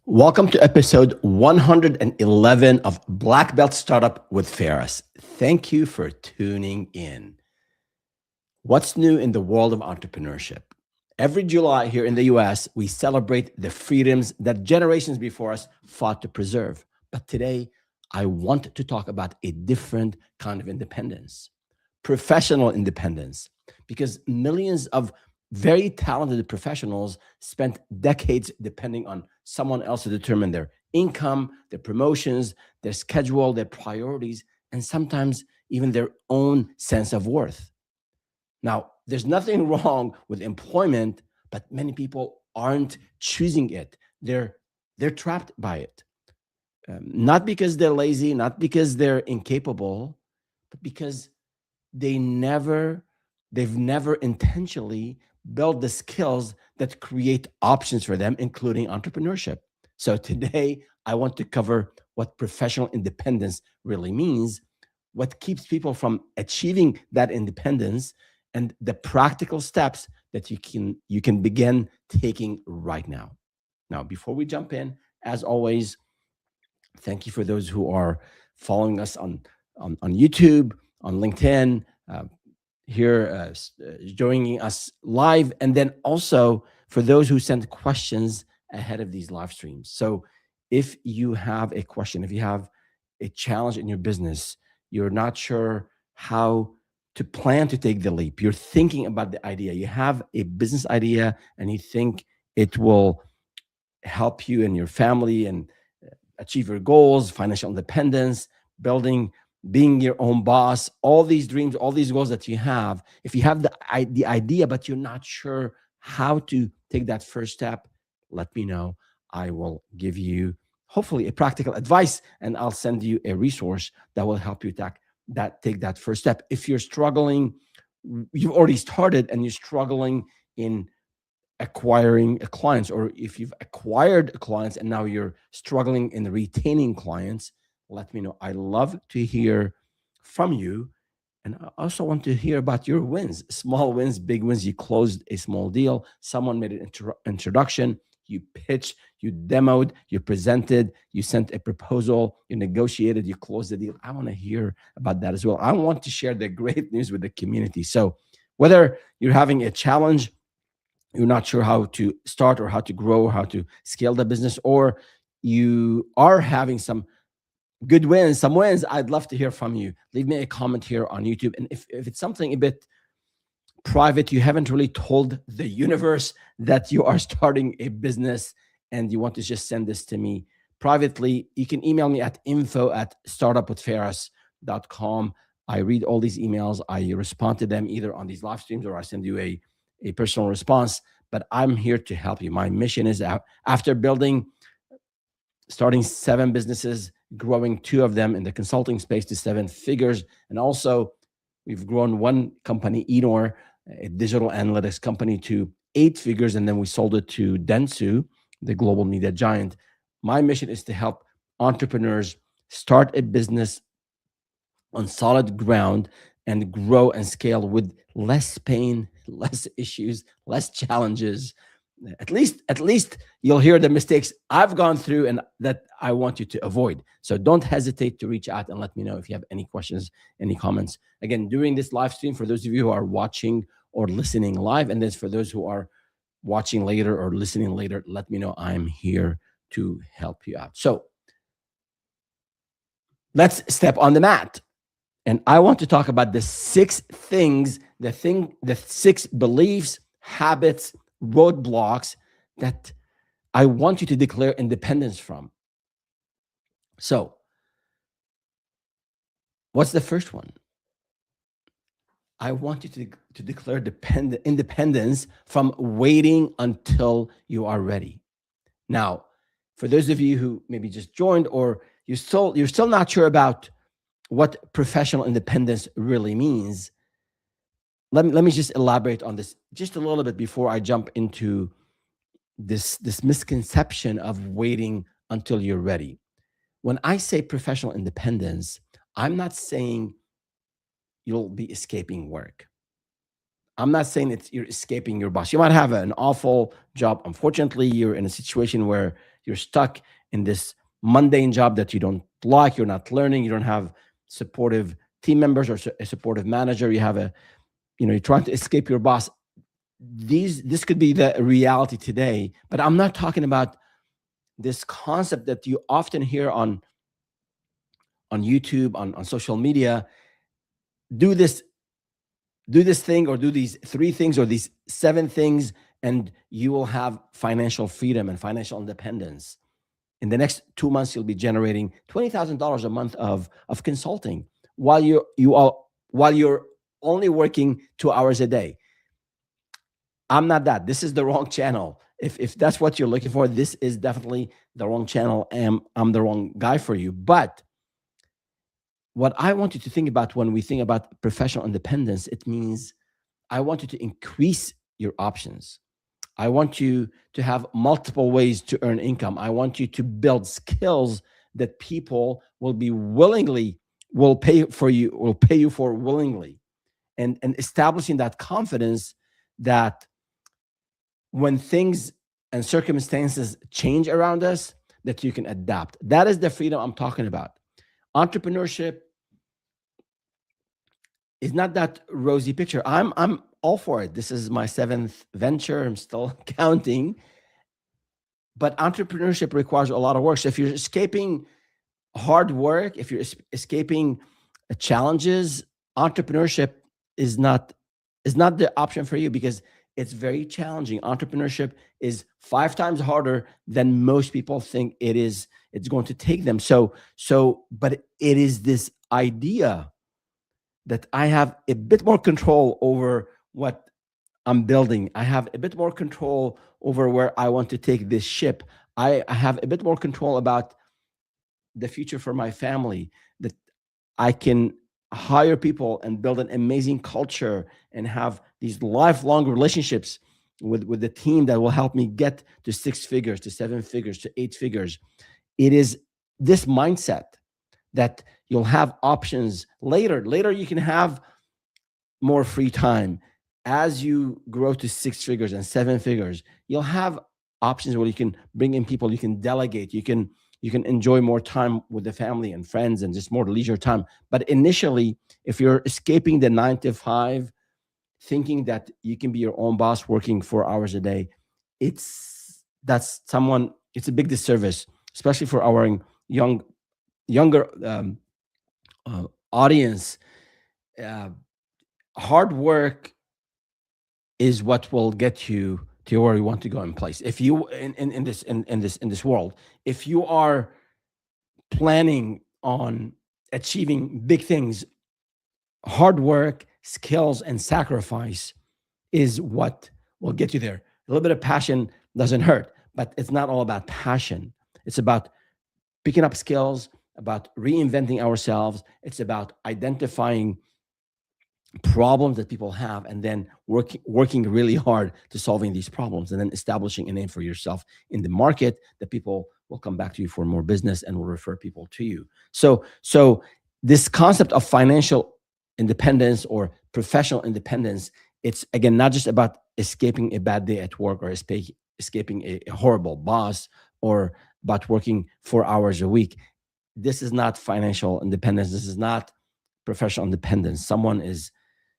Welcome to episode 111 of Black Belt Startup with Ferris. Thank you for tuning in. What's new in the world of entrepreneurship? Every July here in the US, we celebrate the freedoms that generations before us fought to preserve. But today, I want to talk about a different kind of independence, professional independence, because millions of very talented professionals spent decades depending on someone else to determine their income, their promotions, their schedule, their priorities, and sometimes even their own sense of worth. Now, there's nothing wrong with employment, but many people aren't choosing it. They're trapped by it. Not because they're lazy, not because they're incapable, but because they never they've never intentionally built the skills that create options for them, including entrepreneurship. So today I want to cover what professional independence really means, what keeps people from achieving that independence, and the practical steps that you can begin taking right now. Now, before we jump in, as always, thank you for those who are following us on YouTube, on LinkedIn, uh, here joining us live, and then also for those who sent questions ahead of these live streams. So, if you have a question, if you have a challenge in your business, you're not sure how to plan to take the leap, you're thinking about the idea, you have a business idea, and you think it will help you and your family and achieve your goals, financial independence, building, being your own boss, all these dreams, all these goals that you have. If you have the idea, but you're not sure how to take that first step, let me know. I will give you hopefully a practical advice, and I'll send you a resource that will help you take that first step. If you're struggling, you've already started and you're struggling in acquiring clients, or if you've acquired clients and now you're struggling in retaining clients, let me know. I love to hear from you, and I also want to hear about your wins, small wins, big wins. You closed a small deal, someone made an introduction, you pitched, you demoed, you presented, you sent a proposal, you negotiated, you closed the deal. I want to hear about that as well. I want to share the great news with the community. So whether you're having a challenge, you're not sure how to start or how to grow, how to scale the business, or you are having some good wins, some wins, I'd love to hear from you. Leave me a comment here on YouTube. And if it's something a bit private, you haven't really told the universe that you are starting a business and you want to just send this to me privately, you can email me at info@startupwithferris.com. I read all these emails. I respond to them either on these live streams or I send you a personal response. But I'm here to help you. My mission is out after starting 7 businesses, growing 2 of them in the consulting space to 7 figures. And also, we've grown one company, Enor, a digital analytics company, to 8 figures. And then we sold it to Dentsu, the global media giant. My mission is to help entrepreneurs start a business on solid ground and grow and scale with less pain, less issues, less challenges. At least you'll hear the mistakes I've gone through and that I want you to avoid. So don't hesitate to reach out and let me know if you have any questions, any comments. Again, during this live stream, for those of you who are watching or listening live, and then for those who are watching later or listening later, let me know. I'm here to help you out. So let's step on the mat. And I want to talk about the 6 things, the 6 beliefs, habits, roadblocks that I want you to declare independence from. So, what's the first one? I want you to declare independence from waiting until you are ready. Now, for those of you who maybe just joined or you're still not sure about what professional independence really means, let me just elaborate on this just a little bit before I jump into this misconception of waiting until you're ready. When I say professional independence, I'm not saying you'll be escaping work. I'm not saying you're escaping your boss. You might have an awful job. Unfortunately, you're in a situation where You're stuck in this mundane job that you don't like. You're not learning. You don't have supportive team members or a supportive manager. You have a, you're trying to escape your boss. This could be the reality today, but I'm not talking about this concept that you often hear on YouTube, on social media. Do this, do this thing, or do these 3 things, or these 7 things, and you will have financial freedom and financial independence. In the next 2 months, you'll be generating $20,000 a month of consulting while you're only working 2 hours a day. I'm not that. This is the wrong channel. If that's what you're looking for, this is definitely the wrong channel, and I'm the wrong guy for you. But what I want you to think about when we think about professional independence, it means I want you to increase your options. I want you to have multiple ways to earn income. I want you to build skills that people will pay you for willingly, and establishing that confidence that when things and circumstances change around us, that you can adapt. That is the freedom I'm talking about. Entrepreneurship is not that rosy picture. I'm all for it. This is my 7th venture. I'm still counting. But entrepreneurship requires a lot of work. So if you're escaping hard work, if you're escaping challenges, entrepreneurship is not the option for you, because it's very challenging. Entrepreneurship is 5 times harder than most people think it's going to take them. But it is this idea that I have a bit more control over what I'm building. I have a bit more control over where I want to take this ship. I have a bit more control about the future for my family, that I can hire people and build an amazing culture and have these lifelong relationships with the team that will help me get to 6 figures, to 7 figures, to 8 figures. It is this mindset that you'll have options later. Later, you can have more free time. As you grow to 6 figures and 7 figures, you'll have options where you can bring in people, you can delegate, you can enjoy more time with the family and friends and just more leisure time. But initially, if you're escaping the 9 to 5, thinking that you can be your own boss working 4 hours a day, it's a big disservice, especially for our younger audience. Uh, Hard work is what will get you to where you want to go in place. If you in this world, if you are planning on achieving big things, hard work, skills, and sacrifice is what will get you there. A little bit of passion doesn't hurt, but it's not all about passion. It's about picking up skills, about reinventing ourselves. It's about identifying problems that people have, and then working really hard to solving these problems, and then establishing a name for yourself in the market that people will come back to you for more business and will refer people to you. So this concept of financial independence or professional independence, it's again not just about escaping a bad day at work, or escaping a horrible boss, or about working 4 hours a week. This is not financial independence. This is not professional independence. Someone is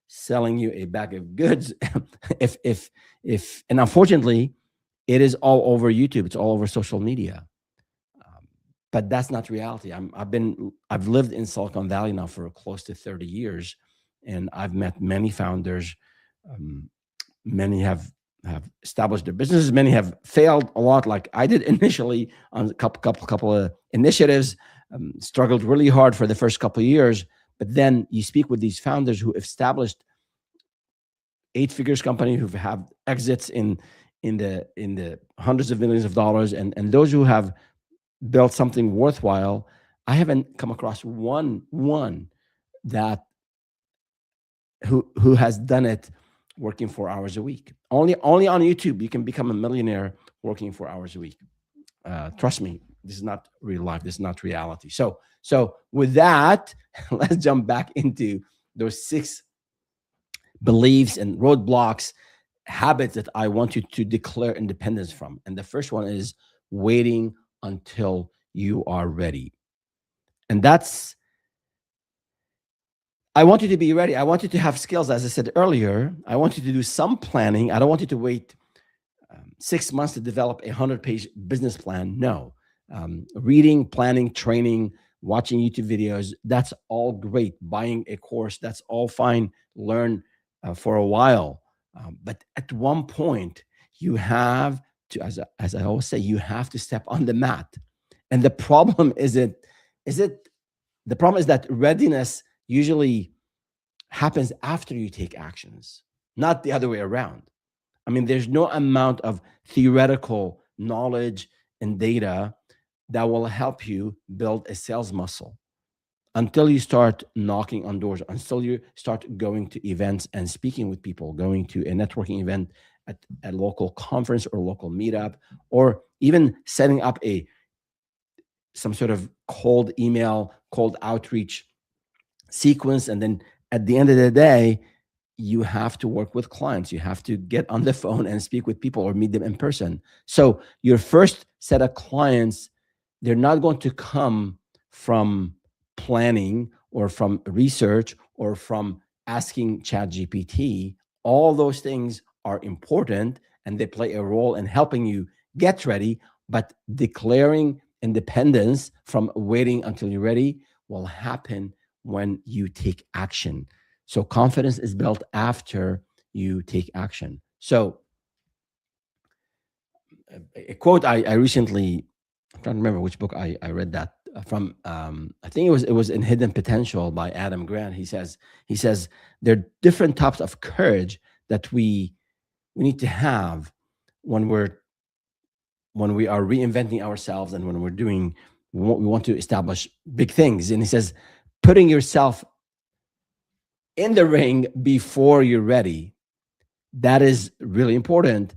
selling you a bag of goods. if and unfortunately, it is all over YouTube. It's all over social media. But that's not reality. I've lived in Silicon Valley now for close to 30 years, and I've met many founders. Many have established their businesses. Many have failed a lot, like I did initially on a couple of initiatives. Struggled really hard for the first couple of years, but then you speak with these founders who established 8 figures company, who have exits in the hundreds of millions of dollars, and those who have built something worthwhile. I haven't come across one that who has done it working 4 hours a week. Only on YouTube you can become a millionaire working 4 hours a week. Trust me, this is not real life. This is not reality. So with that, let's jump back into those 6 beliefs and roadblocks, habits that I want you to declare independence from. And the first one is waiting until you are ready. And that's, I want you to be ready. I want you to have skills, as I said earlier. I want you to do some planning. I don't want you to wait 6 months to develop a 100-page business plan. No. Reading, planning, training, watching YouTube videos, that's all great. Buying a course, that's all fine. Learn for a while. But at one point, you have to, as I always say, you have to step on the mat. And the problem the problem is that readiness usually happens after you take actions, not the other way around. I mean, there's no amount of theoretical knowledge and data that will help you build a sales muscle until you start knocking on doors, until you start going to events and speaking with people, going to a networking event at a local conference or local meetup, or even setting up some sort of cold email, cold outreach sequence. And then at the end of the day, you have to work with clients. You have to get on the phone and speak with people or meet them in person. So your first set of clients, they're not going to come from planning or from research or from asking ChatGPT. All those things are important and they play a role in helping you get ready, but declaring independence from waiting until you're ready will happen when you take action. So confidence is built after you take action. So a quote I recently, I'm trying to remember which book I read that from. I think it was in Hidden Potential by Adam Grant. He says there are different types of courage that we need to have when we are reinventing ourselves and when we're doing, we want to establish big things. And he says, putting yourself in the ring before you're ready, that is really important.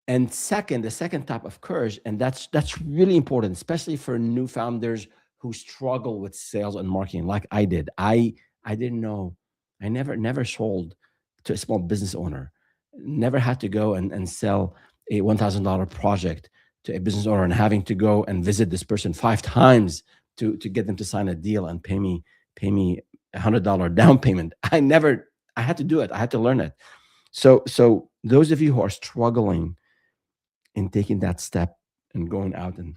And second, the second type of courage, and that's really important, especially for new founders who struggle with sales and marketing, like I did. I didn't know. I never sold to a small business owner. Never had to go and sell a $1,000 project to a business owner and having to go and visit this person 5 times to get them to sign a deal and pay me $100 down payment. I had to do it. I had to learn it. So those of you who are struggling in taking that step and going out and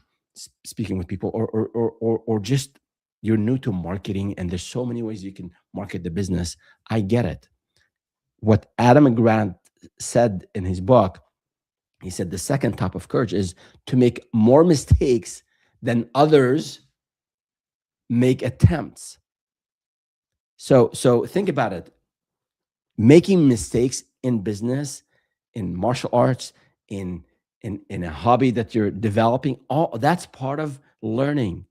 speaking with people, or just you're new to marketing and there's so many ways you can market the business, I get it. What Adam Grant said in his book, he said the second type of courage is to make more mistakes than others make attempts. So think about it. Making mistakes in business, in martial arts, in a hobby that you're developing, all that's part of learning.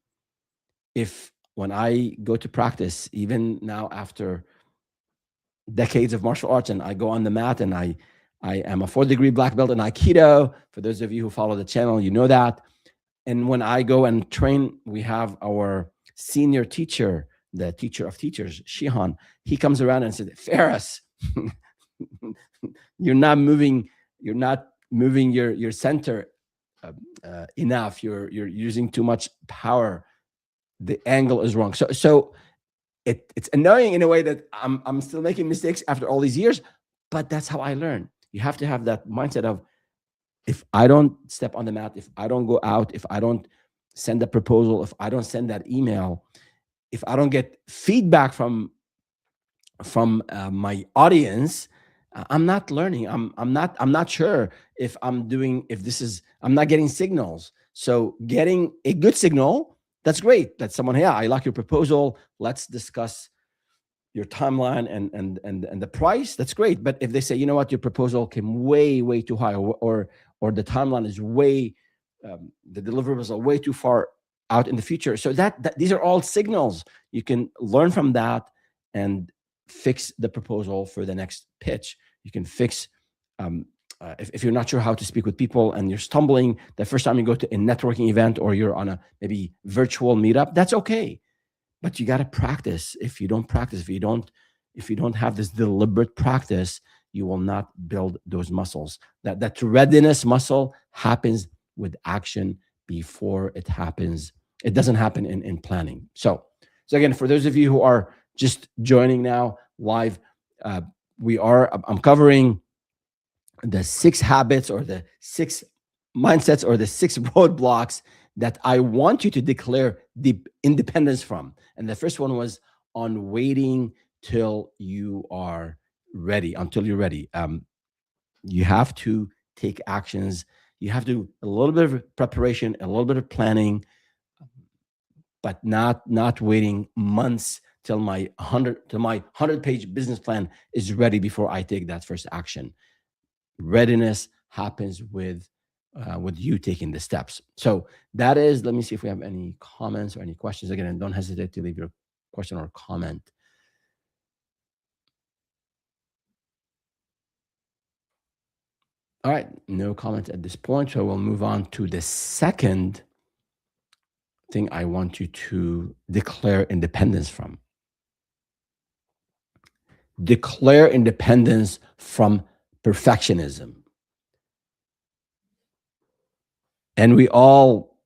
If when I go to practice, even now after decades of martial arts, and I go on the mat and I am a 4th-degree black belt in Aikido. For those of you who follow the channel, you know that. And when I go and train, we have our senior teacher, the teacher of teachers, Shihan. He comes around and said, Ferris, you're not moving your center enough. You're using too much power. The angle is wrong. So it's annoying in a way that I'm still making mistakes after all these years, but that's how I learn. You have to have that mindset of, if I don't step on the mat, if I don't go out, if I don't send a proposal, if I don't send that email, if I don't get feedback from my audience, I'm not learning. I'm not sure if I'm not getting signals. So getting a good signal, that's great. That's someone, yeah, I like your proposal. Let's discuss your timeline and the price. That's great. But if they say, you know what, your proposal came way too high, or the timeline is the deliverables are way too far out in the future. So that these are all signals. You can learn from that and fix the proposal for the next pitch. You can fix, if you're not sure how to speak with people and you're stumbling the first time you go to a networking event, or you're on a maybe virtual meetup, that's okay. But you got to practice. If you don't practice, if you don't have this deliberate practice, you will not build those muscles. That readiness muscle happens with action before it happens. It doesn't happen in planning. So again, for those of you who are just joining now live, uh, I'm covering the 6 habits or the 6 mindsets or the 6 roadblocks that I want you to declare the independence from. And the first one was on waiting till you are ready, until you're ready. You have to take actions. You have to a little bit of preparation, a little bit of planning, but not waiting months till my 100-page business plan is ready before I take that first action. Readiness happens with you taking the steps. So that is, let me see if we have any comments or any questions. Again, and don't hesitate to leave your question or comment. All right, no comments at this point. So we'll move on to the second thing I want you to declare independence from. Declare independence from perfectionism. And we all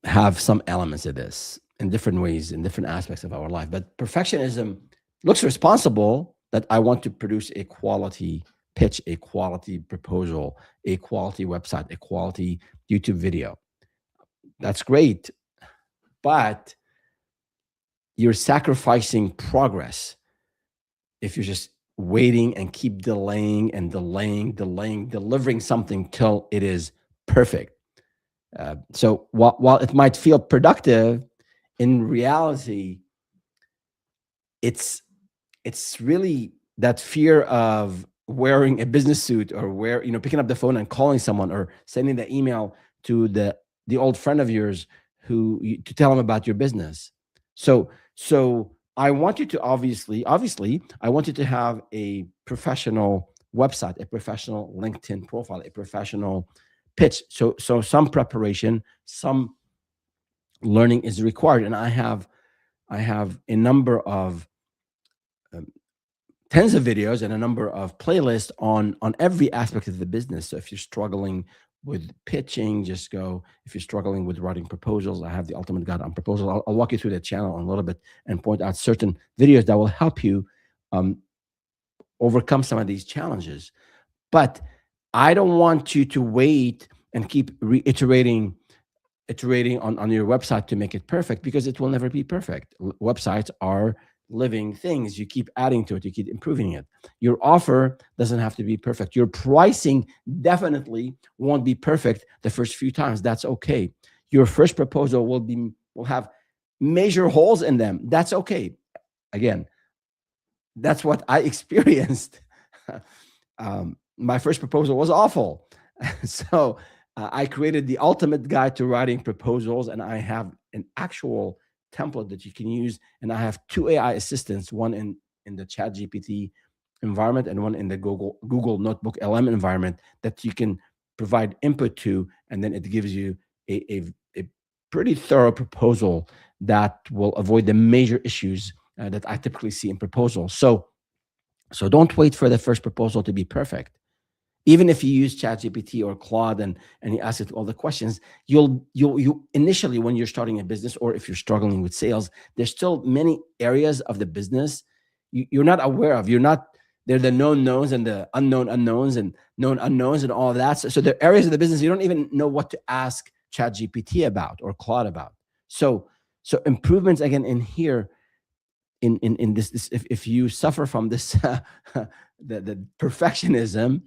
have some elements of this in different ways, in different aspects of our life. But perfectionism looks responsible that I want to produce a quality pitch, a quality proposal, a quality website, a quality YouTube video. That's great. But you're sacrificing progress if you're just waiting and keep delaying and delaying, delivering something till it is perfect. So while it might feel productive, in reality, it's really that fear of wearing a business suit or picking up the phone and calling someone or sending the email to the old friend of yours to tell them about your business. So I want you to obviously I want you to have a professional website, a professional LinkedIn profile, a professional pitch. So some preparation, some learning is required, and I have a number of tens of videos and a number of playlists on every aspect of the business. So if you're struggling with pitching, just go. If you're struggling with writing proposals, I have the ultimate guide on proposals. I'll walk you through the channel a little bit and point out certain videos that will help you overcome some of these challenges. But I don't want you to wait and keep iterating on your website to make it perfect, because it will never be perfect. Websites are living things. You keep adding to it, you keep improving it. Your offer doesn't have to be perfect. Your pricing definitely won't be perfect the first few times. That's okay. Your first proposal will have major holes in them. That's okay. Again, that's what I experienced. My first proposal was awful. So I created the ultimate guide to writing proposals, and I have an actual template that you can use. And I have 2 AI assistants, one in the ChatGPT environment and one in the Google Notebook LM environment, that you can provide input to, and then it gives you a pretty thorough proposal that will avoid the major issues that I typically see in proposals. So don't wait for the first proposal to be perfect. Even if you use ChatGPT or Claude and you ask it all the questions, you initially, when you're starting a business, or if you're struggling with sales, there's still many areas of the business you're not aware of. They're the known knowns and the unknown unknowns and known unknowns and all of that. So there are areas of the business you don't even know what to ask ChatGPT about or Claude about. So improvements again in here, in this if you suffer from this the perfectionism,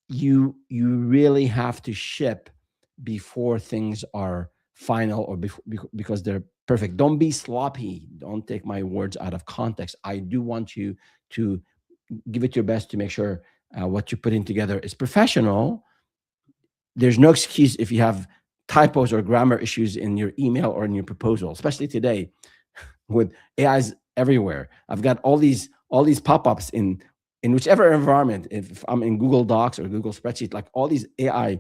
you really have to ship before things are final, or because they're perfect. Don't be sloppy. Don't take my words out of context. I do want you to give it your best to make sure what you're putting together is professional. There's no excuse if you have typos or grammar issues in your email or in your proposal, especially today with AIs everywhere. I've got all these pop-ups in whichever environment. If I'm in Google Docs or Google Spreadsheet, like all these AI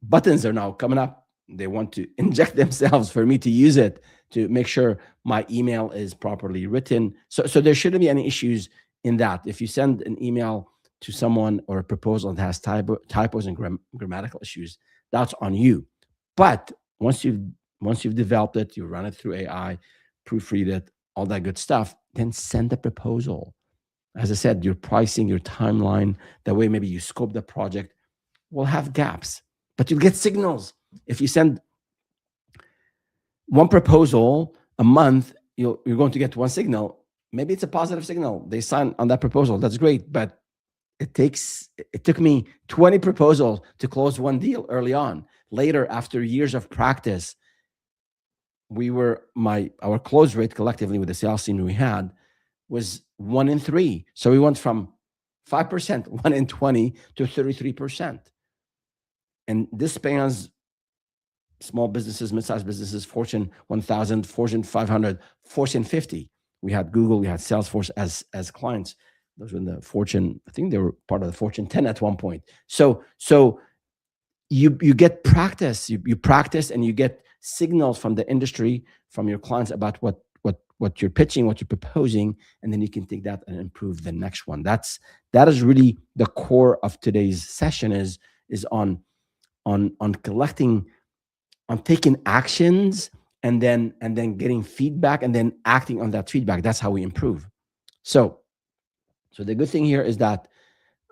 buttons are now coming up. They want to inject themselves for me to use it to make sure my email is properly written. So there shouldn't be any issues in that. If you send an email to someone or a proposal that has typos and grammatical issues, that's on you. But once you've developed it, you run it through AI, proofread it, all that good stuff, then send a proposal. As I said, your pricing, your timeline, the way maybe you scope the project will have gaps, but you'll get signals. If you send one proposal a month, you're going to get one signal. Maybe it's a positive signal. They sign on that proposal. That's great, but it took me 20 proposals to close one deal early on. Later, after years of practice, our close rate collectively with the sales team we had was 1 in 3. So we went from 5%, 1 in 20 to 33%. And this spans small businesses, mid-sized businesses, Fortune 1000, Fortune 500, Fortune 50. We had Google, we had Salesforce as clients. Those were in the Fortune, I think they were part of the Fortune 10 at one point. So you get practice, you practice, and you get signals from the industry, from your clients about what you're pitching, what you're proposing, and then you can take that and improve the next one. That is really the core of today's session is on collecting, on taking actions, and then getting feedback, and then acting on that feedback. That's how we improve. So the good thing here is that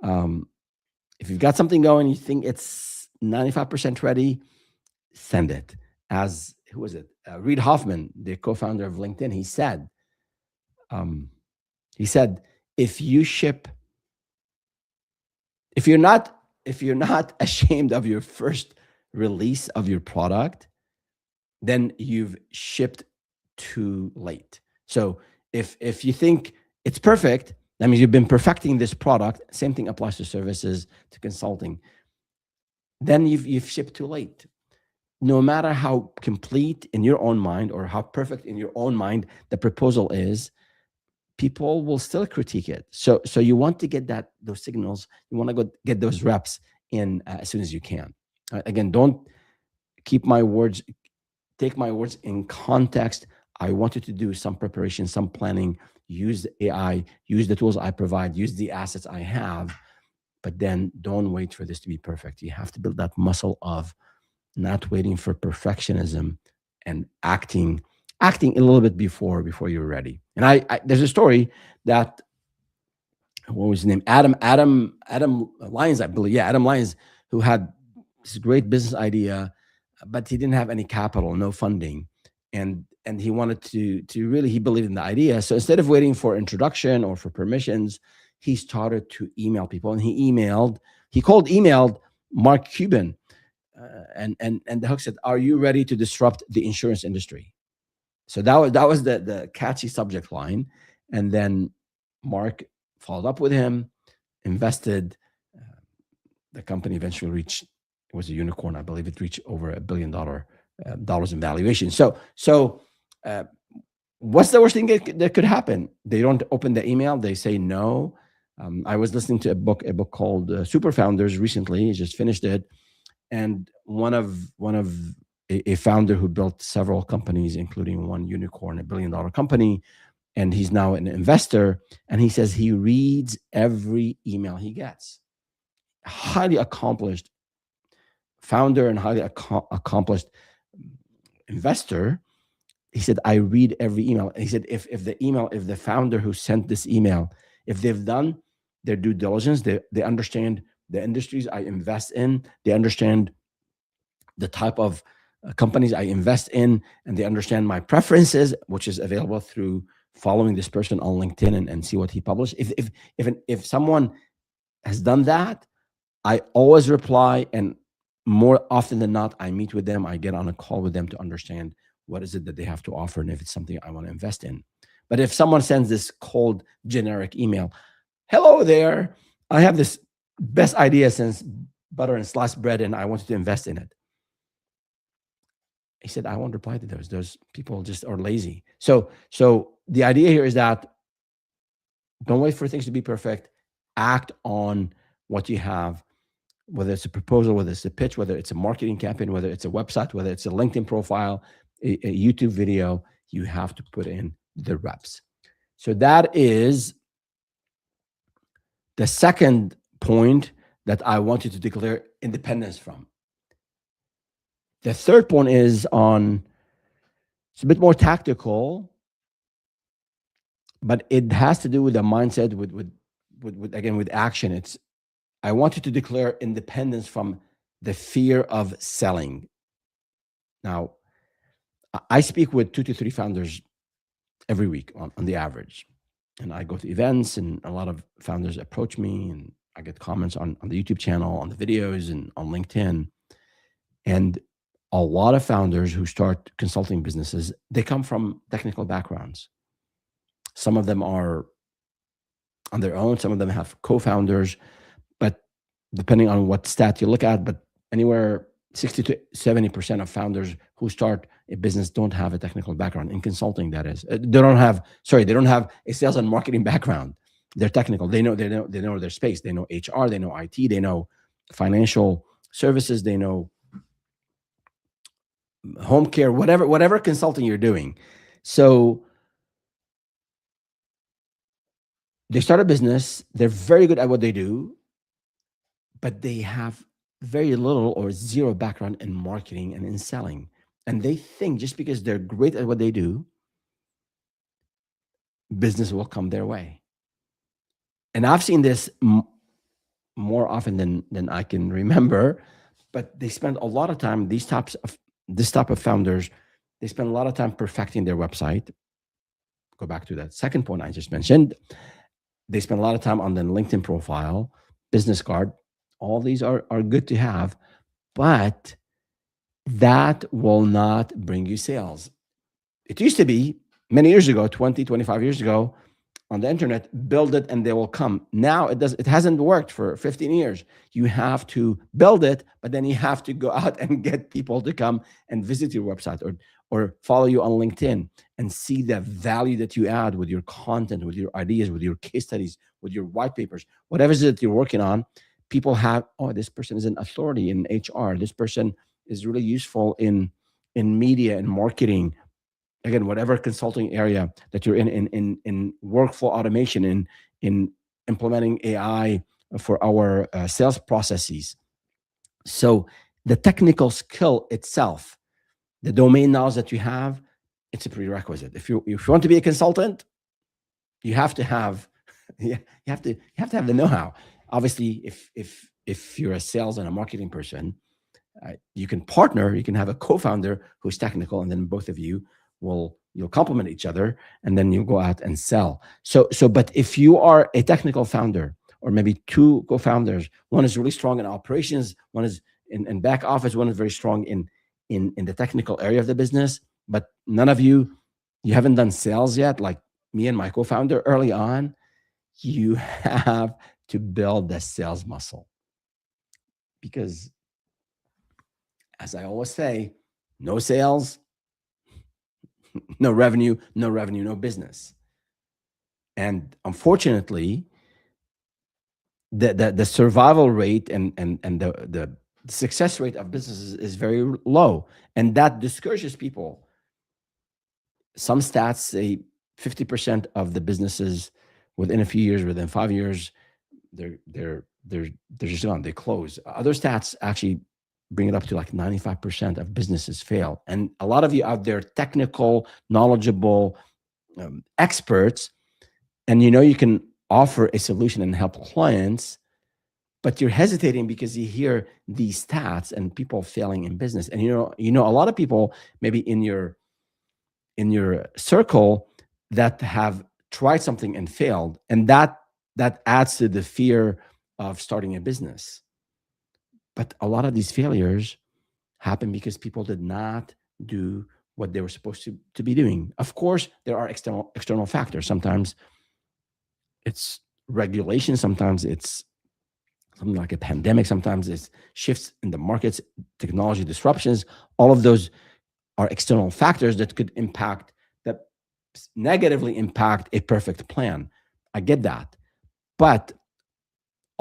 if you've got something going, you think it's 95% ready, send it. As who was it? Reid Hoffman, the co-founder of LinkedIn, he said, if you're not ashamed of your first release of your product, then you've shipped too late. So if you think it's perfect, that means you've been perfecting this product. Same thing applies to services, to consulting. Then you've shipped too late. No matter how complete in your own mind or how perfect in your own mind the proposal is, people will still critique it. So you want to get those signals. You want to go get those reps in as soon as you can. Again, don't take my words in context. I want you to do some preparation, some planning, use AI, use the tools I provide, use the assets I have, but then don't wait for this to be perfect. You have to build that muscle of not waiting for perfectionism and acting a little bit before you're ready. And I there's a story that, what was his name? Adam Lyons, I believe. Yeah, Adam Lyons, who had this great business idea, but he didn't have any capital, no funding. And he wanted to really, he believed in the idea. So instead of waiting for introduction or for permissions, he started to email people. And he emailed Mark Cuban. And the hook said, "Are you ready to disrupt the insurance industry?" So that was the catchy subject line. And then Mark followed up with him, invested. The company eventually reached, it was a unicorn, I believe. It reached over $1 billion in valuation. So what's the worst thing that could happen? They don't open the email. They say no. I was listening to a book called Super Founders recently. I just finished it. And one of a founder who built several companies, including one unicorn, $1 billion company, and he's now an investor. And he says he reads every email he gets. Highly accomplished founder and highly accomplished investor. He said, I read every email. And he said, if the founder who sent this email, if they've done their due diligence, they understand the industries I invest in, they understand the type of companies I invest in, and they understand my preferences, which is available through following this person on LinkedIn and see what he published. If someone has done that, I always reply, and more often than not, I meet with them. I get on a call with them to understand what is it that they have to offer, and if it's something I want to invest in. But if someone sends this cold, generic email, "Hello there, I have this best idea since butter and sliced bread, and I want you to invest in it," he said, I won't reply to those. Those people just are lazy. So the idea here is that don't wait for things to be perfect. Act on what you have, whether it's a proposal, whether it's a pitch, whether it's a marketing campaign, whether it's a website, whether it's a LinkedIn profile, a YouTube video. You have to put in the reps. So that is the second point that I want you to declare independence from. The third point is on, it's a bit more tactical, but it has to do with the mindset, with again, with action. It's, I want you to declare independence from the fear of selling. Now, I speak with 2 to 3 founders every week on the average. And I go to events, and a lot of founders approach me, and I get comments on the YouTube channel, on the videos, and on LinkedIn. And a lot of founders who start consulting businesses, they come from technical backgrounds. Some of them are on their own, some of them have co-founders, but depending on what stat you look at, but anywhere 60 to 70% of founders who start a business don't have a technical background in consulting. That is, they don't have a sales and marketing background. They're technical. They know their space. They know HR, they know IT, they know financial services, they know home care, whatever consulting you're doing. So they start a business, they're very good at what they do, but they have very little or zero background in marketing and in selling. And they think just because they're great at what they do, business will come their way. And I've seen this more often than I can remember, but they spend a lot of time, this type of founders, they spend a lot of time perfecting their website. Go back to that second point I just mentioned. They spend a lot of time on the LinkedIn profile, business card. All these are good to have, but that will not bring you sales. It used to be many years ago, 20, 25 years ago, on the internet, build it and they will come. Now it hasn't worked for 15 years. You have to build it, but then you have to go out and get people to come and visit your website, or follow you on LinkedIn and see the value that you add with your content, with your ideas, with your case studies, with your white papers, whatever it is that you're working on. People have, oh, this person is an authority in HR. This person is really useful in media and marketing. Again, whatever consulting area that you're in workflow automation, in implementing AI for our sales processes. So the technical skill itself, the domain knowledge that you have, it's a prerequisite. If you want to be a consultant, you have to have you have to have the know-how. Obviously, if you're a sales and a marketing person, you can partner, you can have a co-founder who's technical, and then both of you you'll complement each other, and then you go out and sell. But if you are a technical founder, or maybe two co-founders, one is really strong in operations, one is in back office, one is very strong in the technical area of the business, but none of you haven't done sales yet, like me and my co-founder early on, you have to build the sales muscle. Because as I always say, no sales, no revenue, no business. And unfortunately, the survival rate and the success rate of businesses is very low, and that discourages people. Some stats say 50% of the businesses within a few years, within 5 years, they're just gone. They close. Other stats actually bring it up to like 95% of businesses fail. And a lot of you out there, technical, knowledgeable experts, and you can offer a solution and help clients, but you're hesitating because you hear these stats and people failing in business. And a lot of people maybe in your circle that have tried something and failed, and that adds to the fear of starting a business. But a lot of these failures happen because people did not do what they were supposed to be doing. Of course, there are external factors. Sometimes it's regulation, sometimes it's something like a pandemic, sometimes it's shifts in the markets, technology disruptions. All of those are external factors that could negatively impact a perfect plan. I get that. But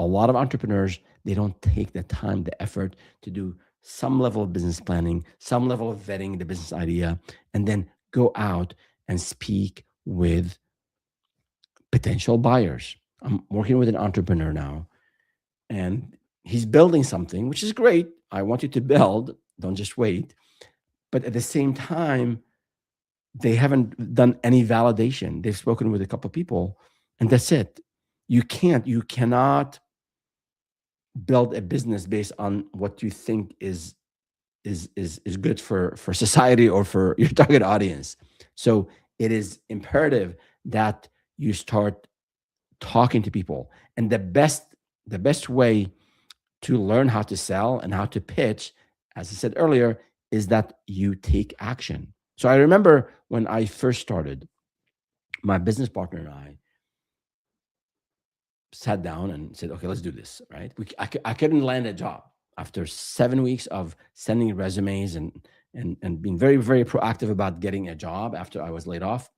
a lot of entrepreneurs, they don't take the time, the effort to do some level of business planning, some level of vetting the business idea, and then go out and speak with potential buyers. I'm working with an entrepreneur now, and he's building something, which is great. I want you to build, Don't just wait. But at the same time, they haven't done any validation. They've spoken with a couple of people, and that's it. You cannot build a business based on what you think is good for society or for your target audience. So it is imperative that you start talking to people. And the best way to learn how to sell and how to pitch, as I said earlier, is that you take action. So I remember when I first started, my business partner and I sat down and said, okay, let's do this, right? I couldn't land a job after 7 weeks of sending resumes and being very, very proactive about getting a job after I was laid off.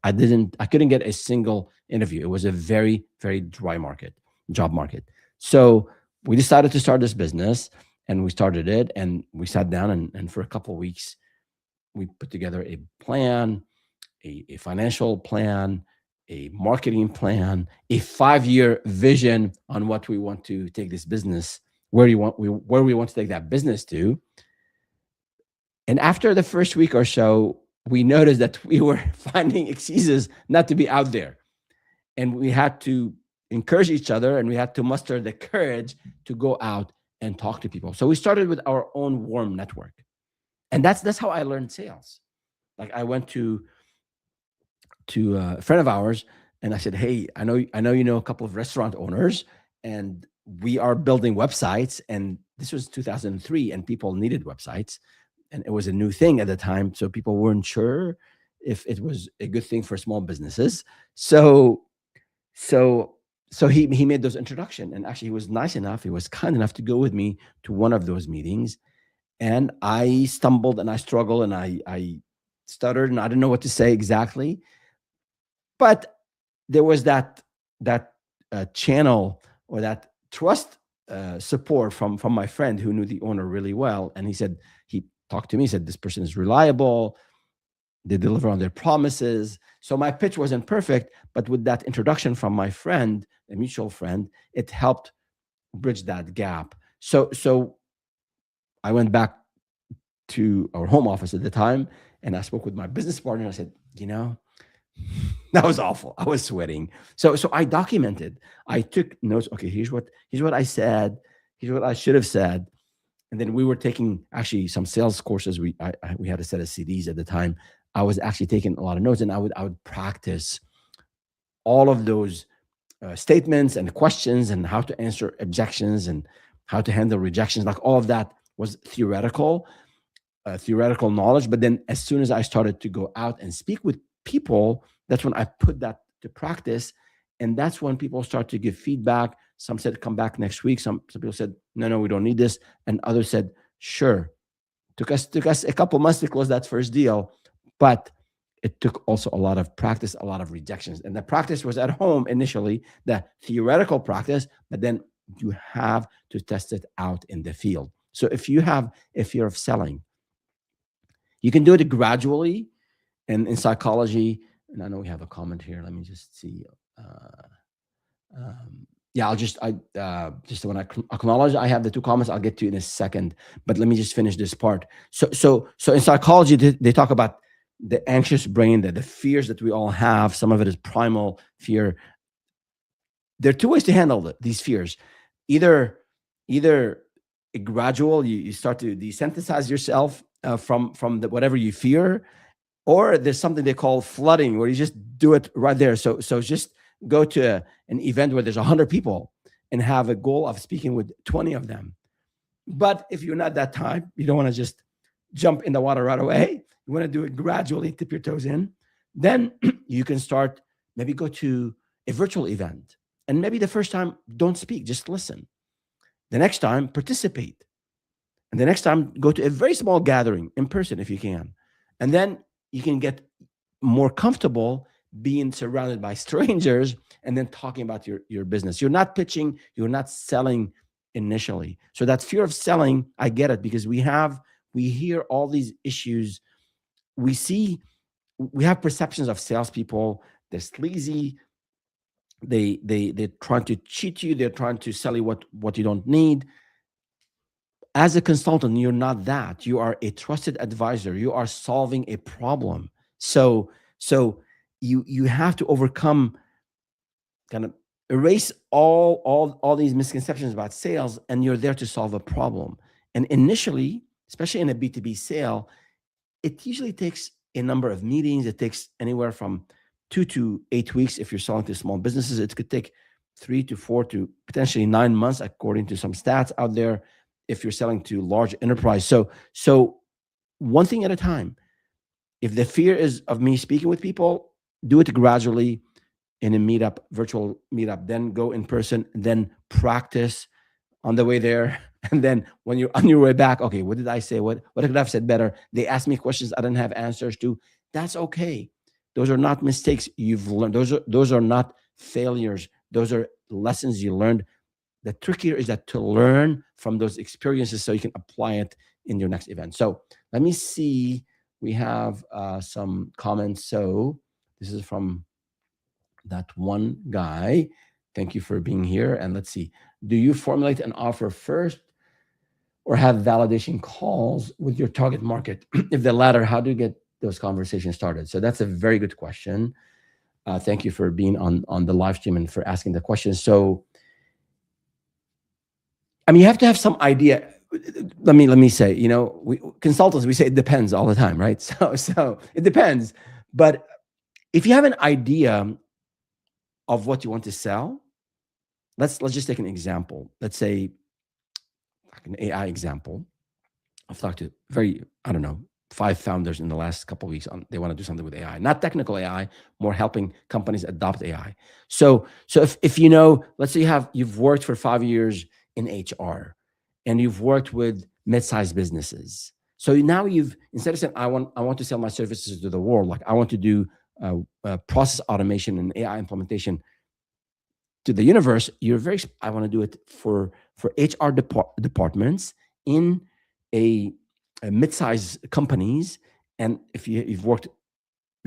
I couldn't get a single interview. It was a very, very dry job market. So we decided to start this business, and we started it, and we sat down, and for a couple of weeks, we put together a plan, a financial plan, a marketing plan, a 5-year vision on what we want to take this business, where we want to take that business to. And after the first week or so, we noticed that we were finding excuses not to be out there. And we had to encourage each other, and we had to muster the courage to go out and talk to people. So we started with our own warm network. And that's how I learned sales. Like, I went to a friend of ours, and I said, hey, I know you know a couple of restaurant owners, and we are building websites. And this was 2003, and people needed websites, and it was a new thing at the time, so people weren't sure if it was a good thing for small businesses. So so so he made those introduction, and actually he was nice enough, he was kind enough to go with me to one of those meetings. And I stumbled, and I struggled, and I stuttered, and I didn't know what to say exactly. But there was that channel, or that trust, support from my friend who knew the owner really well. And he talked to me, he said, this person is reliable, they deliver on their promises. So my pitch wasn't perfect, but with that introduction from my friend, a mutual friend, it helped bridge that gap. So I went back to our home office at the time, and I spoke with my business partner, and I said, that was awful. I was sweating. So I documented. I took notes. Okay, here's what I said. Here's what I should have said. And then we were taking actually some sales courses. We had a set of CDs at the time. I was actually taking a lot of notes, and I would practice all of those statements and questions, and how to answer objections, and how to handle rejections. Like, all of that was theoretical knowledge. But then as soon as I started to go out and speak with people, that's when I put that to practice. And that's when people start to give feedback. Some said, come back next week. Some people said, no, we don't need this. And others said, sure. Took us a couple months to close that first deal, but it took also a lot of practice, a lot of rejections. And the practice was at home initially, the theoretical practice, but then you have to test it out in the field. So if you have a fear of selling, you can do it gradually. And in psychology, and I know we have a comment here. Let me just see. Uh, yeah, just when I acknowledge, I have the two comments. I'll get to in a second, but let me just finish this part. So in psychology, they talk about the anxious brain, the fears that we all have. Some of it is primal fear. There are two ways to handle these fears. Either a gradual, you start to desensitize yourself from whatever you fear, or there's something they call flooding, where you just do it right there. So just go to an event where there's 100 people, and have a goal of speaking with 20 of them. But if you're not that type, you don't want to just jump in the water right away. You want to do it gradually, tip your toes in. Then you can start, maybe go to a virtual event. And maybe the first time, don't speak, just listen. The next time, participate. And the next time, go to a very small gathering in person if you can. And then you can get more comfortable being surrounded by strangers, and then talking about your business. You're not pitching, you're not selling initially. So that fear of selling, I get it, because we hear all these issues. We have perceptions of salespeople. They're sleazy. They're trying to cheat you. They're trying to sell you what you don't need. As a consultant, you're not that. You are a trusted advisor. You are solving a problem. So you have to overcome, kind of erase all these misconceptions about sales, and you're there to solve a problem. And initially, especially in a B2B sale, it usually takes a number of meetings. It takes anywhere from 2 to 8 weeks. If you're selling to small businesses, it could take 3 to 4 to potentially 9 months, according to some stats out there, if you're selling to large enterprise. So one thing at a time. If the fear is of me speaking with people, do it gradually in a meetup, virtual meetup, then go in person, then practice on the way there. And then when you're on your way back, okay, what did I say? What could I have said better? They asked me questions I didn't have answers to. That's okay. Those are not mistakes you've learned. Those are not failures. Those are lessons you learned. The trick here is that to learn from those experiences so you can apply it in your next event. So let me see. We have some comments. So this is from that one guy. Thank you for being here. And let's see. Do you formulate an offer first or have validation calls with your target market? If the latter, how do you get those conversations started? So that's a very good question. Thank you for being on the live stream and for asking the question. So, I mean, you have to have some idea. Let me say, we consultants, we say it depends all the time, right? So it depends. But if you have an idea of what you want to sell, let's just take an example. Let's say like an AI example. I've talked to I don't know, 5 founders in the last couple of weeks on they want to do something with AI, not technical AI, more helping companies adopt AI. So if let's say you've worked for 5 years in HR and you've worked with mid-sized businesses. So now instead of saying I want to sell my services to the world, like I want to do process automation and AI implementation to the universe, I want to do it for HR departments in a mid-sized companies. And if you've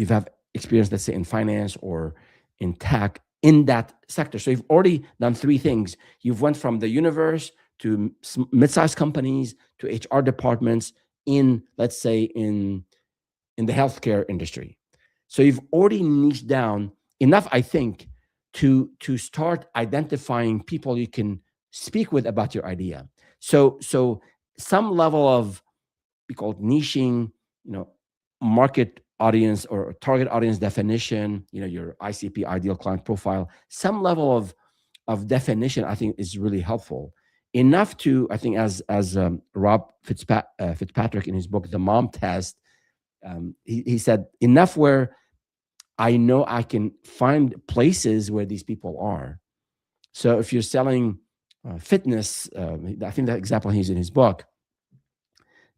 have experience, let's say in finance or in tech, in that sector. So you've already done 3 things. You've went from the universe to mid-sized companies to HR departments in, let's say, in the healthcare industry. So you've already niched down enough, I think, to start identifying people you can speak with about your idea. So some level of, we call it niching, market audience or target audience definition, your ICP, ideal client profile, some level of definition, I think is really helpful. Enough to, I think, as Rob Fitzpatrick in his book, The Mom Test, he said, enough where I know I can find places where these people are. So if you're selling fitness, I think that example he's in his book,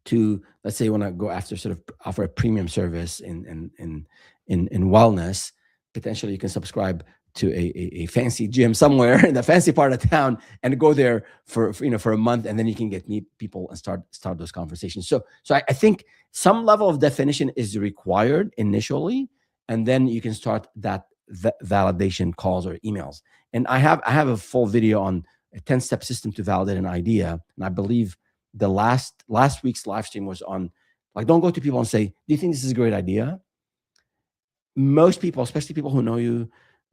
to, let's say you want to go after sort of offer a premium service in wellness, potentially you can subscribe to a fancy gym somewhere in the fancy part of town and go there for a month, and then you can meet people and start those conversations. So I think some level of definition is required initially, and then you can start that validation calls or emails. And I have a full video on a 10-step system to validate an idea, and I believe the last week's live stream was on, like, don't go to people and say, do you think this is a great idea? Most people, especially people who know you,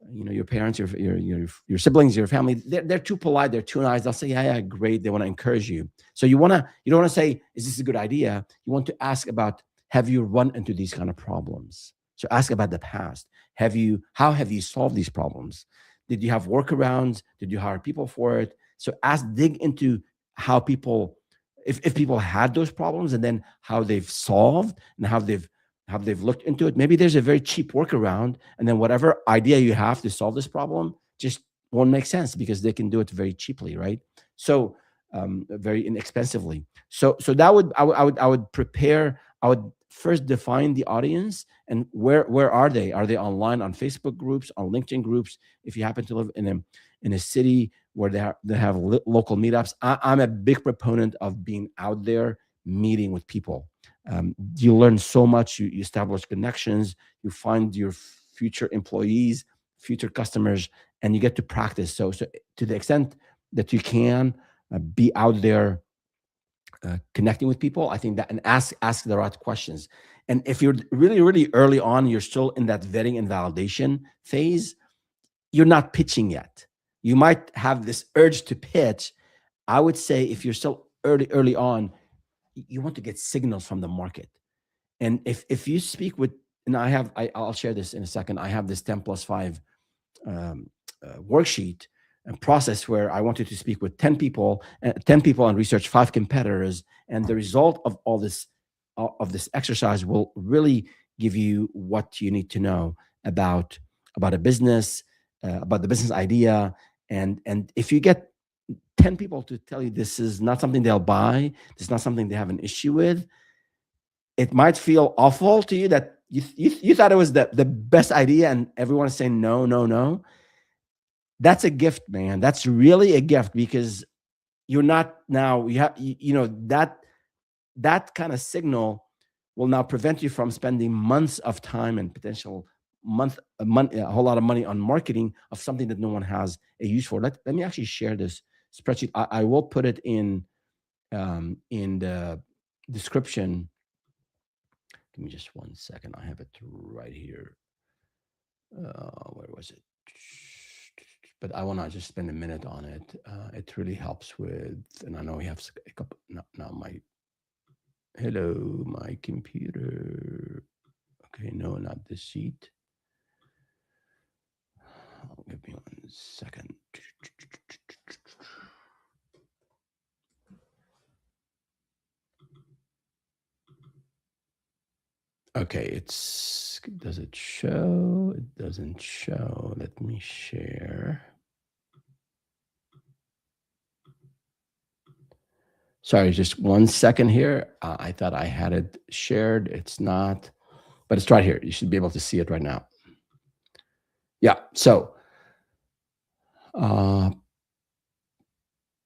your parents, your siblings, your family, they're too polite, they're too nice. They'll say, yeah, great. They want to encourage you. So you don't want to say, is this a good idea? You want to ask about, have you run into these kind of problems? So ask about the past. How have you solved these problems? Did you have workarounds? Did you hire people for it? So dig into how people, if people had those problems, and then how they've solved and how they've looked into it. Maybe there's a very cheap workaround, and then whatever idea you have to solve this problem just won't make sense because they can do it very cheaply, right? So very inexpensively. So that I would prepare. I would first define the audience and where are they? Are they online on Facebook groups, on LinkedIn groups? If you happen to live in a city where they have local meetups, I'm a big proponent of being out there meeting with people. You learn so much. You establish connections. You find your future employees, future customers, and you get to practice. So to the extent that you can, be out there connecting with people. I think that, and ask the right questions. And if you're really early on, you're still in that vetting and validation phase, you're not pitching yet. You might have this urge to pitch. I would say if you're still early on, you want to get signals from the market. And if you speak with, and I'll share this in a second. I have this 10+5 um, worksheet and process where I wanted to speak with 10 people and research 5 competitors. And the result of this exercise will really give you what you need to know about a business, about the business idea. And if you get 10 people to tell you this is not something they'll buy, this is not something they have an issue with, it might feel awful to you that you thought it was the best idea and everyone is saying no, no, no. That's a gift, man. That's really a gift, because you're not now, that kind of signal will now prevent you from spending months of time and potential a whole lot of money on marketing of something that no one has a use for. Let me actually share this spreadsheet. I will put it in the description. Give me just 1 second. I have it right here. Where was it? But I want to just spend a minute on it. It really helps with, and I know we have a couple. Now hello, my computer. Okay, no, not this sheet. Give me 1 second. Okay, does it show? It doesn't show. Let me share. Sorry, just 1 second here. I thought I had it shared. It's not, but it's right here. You should be able to see it right now. Yeah, so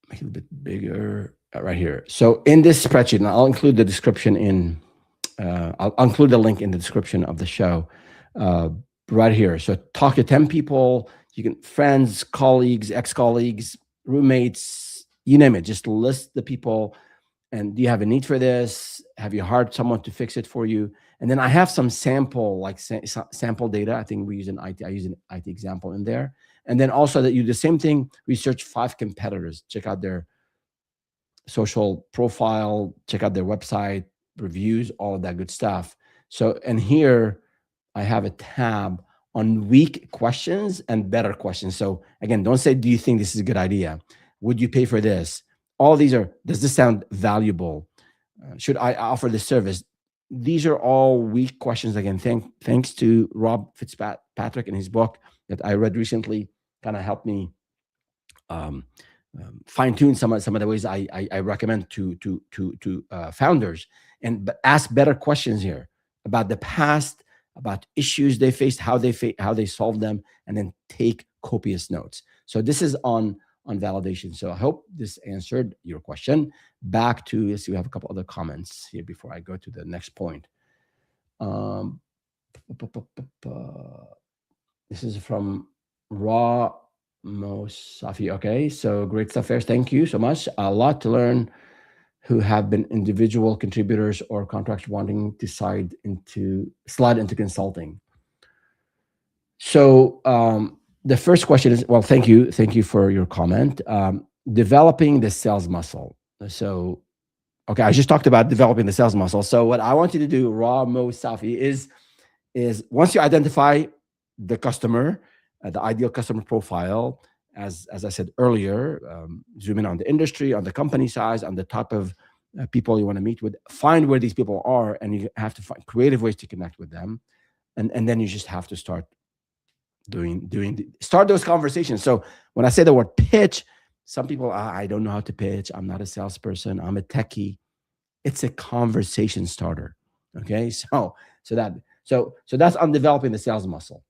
make it a bit bigger right here. So in this spreadsheet, and I'll include the description I'll include the link in the description of the show right here. So talk to 10 people, you can, friends, colleagues, ex-colleagues, roommates, you name it. Just list the people. And do you have a need for this? Have you hired someone to fix it for you? And then I have some sample data. I think we use an IT. I use an IT example in there. And then also that you do the same thing, research 5 competitors, check out their social profile, check out their website, reviews, all of that good stuff. So, and here I have a tab on weak questions and better questions. So again, don't say, do you think this is a good idea? Would you pay for this? All these are, does this sound valuable? Should I offer this service? These are all weak questions. Again, thanks to Rob Fitzpatrick in his book that I read recently, kind of helped me fine tune some of the ways I recommend to founders, but ask better questions here about the past, about issues they faced, how they solved them, and then take copious notes. So this is on validation. So I hope this answered your question. Back to, let's see, we have a couple other comments here before I go to the next point. This is from Raw Mosafi. Okay, so great stuff there. Thank you so much. A lot to learn. Who have been individual contributors or contractors wanting to slide into consulting. So the first question is, well, thank you for your comment. Developing the sales muscle. So, okay, I just talked about developing the sales muscle. So what I want you to do, Raw Mosafi, is once you identify the customer, the ideal customer profile, as I said earlier, zoom in on the industry, on the company size, on the type of people you want to meet with, find where these people are, and you have to find creative ways to connect with them. And then you just have to start start those conversations. So when I say the word pitch, some people, I don't know how to pitch. I'm not a salesperson. I'm a techie. It's a conversation starter. Okay. So that's on developing the sales muscle.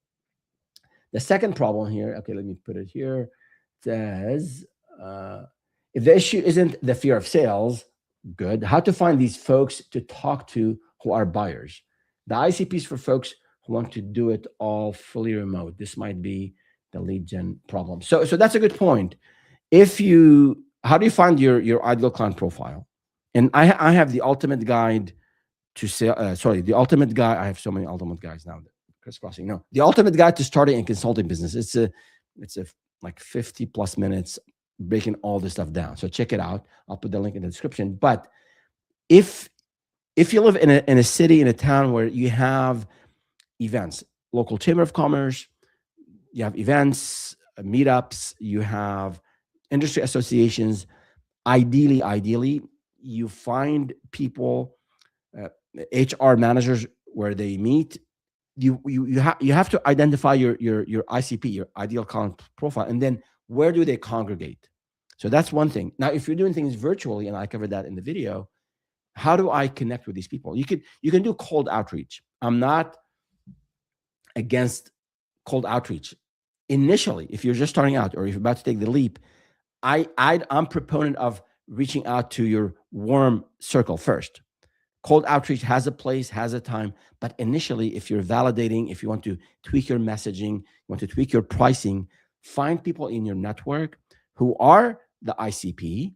The second problem here, okay, let me put it here, says, if the issue isn't the fear of sales, good. How to find these folks to talk to who are buyers. The ICPs for folks who want to do it all fully remote. This might be the lead gen problem. So that's a good point. How do you find your ideal client profile? And I have the ultimate guide to sell. Sorry, the ultimate guide. I have so many ultimate guides now. Crisscrossing. No, the ultimate guide to starting and consulting business. It's a like 50 plus minutes breaking all this stuff down. So check it out. I'll put the link in the description. But if you live in a city, in a town where you have events, local chamber of commerce, you have events, meetups, you have industry associations. Ideally, you find people, uh, HR managers where they meet. You have to identify your ICP, your ideal client profile, and then where do they congregate? So that's one thing. Now, if you're doing things virtually, and I covered that in the video, how do I connect with these people? You can do cold outreach. I'm not against cold outreach. Initially, if you're just starting out or if you're about to take the leap, I'm proponent of reaching out to your warm circle first. Cold outreach has a place, has a time, but initially, if you're validating, if you want to tweak your messaging, you want to tweak your pricing, find people in your network who are the ICP,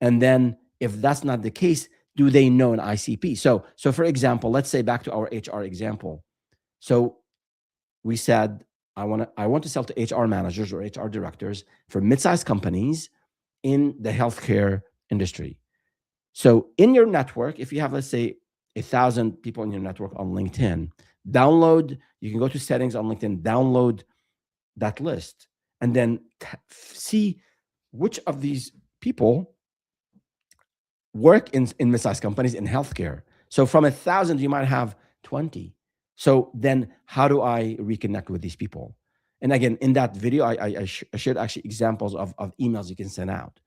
and then if that's not the case, do they know an ICP? So for example, let's say back to our HR example. So we said, I want to sell to HR managers or HR directors for mid-sized companies in the healthcare industry. So in your network, if you have, let's say, 1,000 people in your network on LinkedIn, you can go to settings on LinkedIn, download that list, and then see which of these people work in mid-sized companies in healthcare. So from 1,000, you might have 20. So then how do I reconnect with these people? And again, in that video, I shared actually examples of emails you can send out.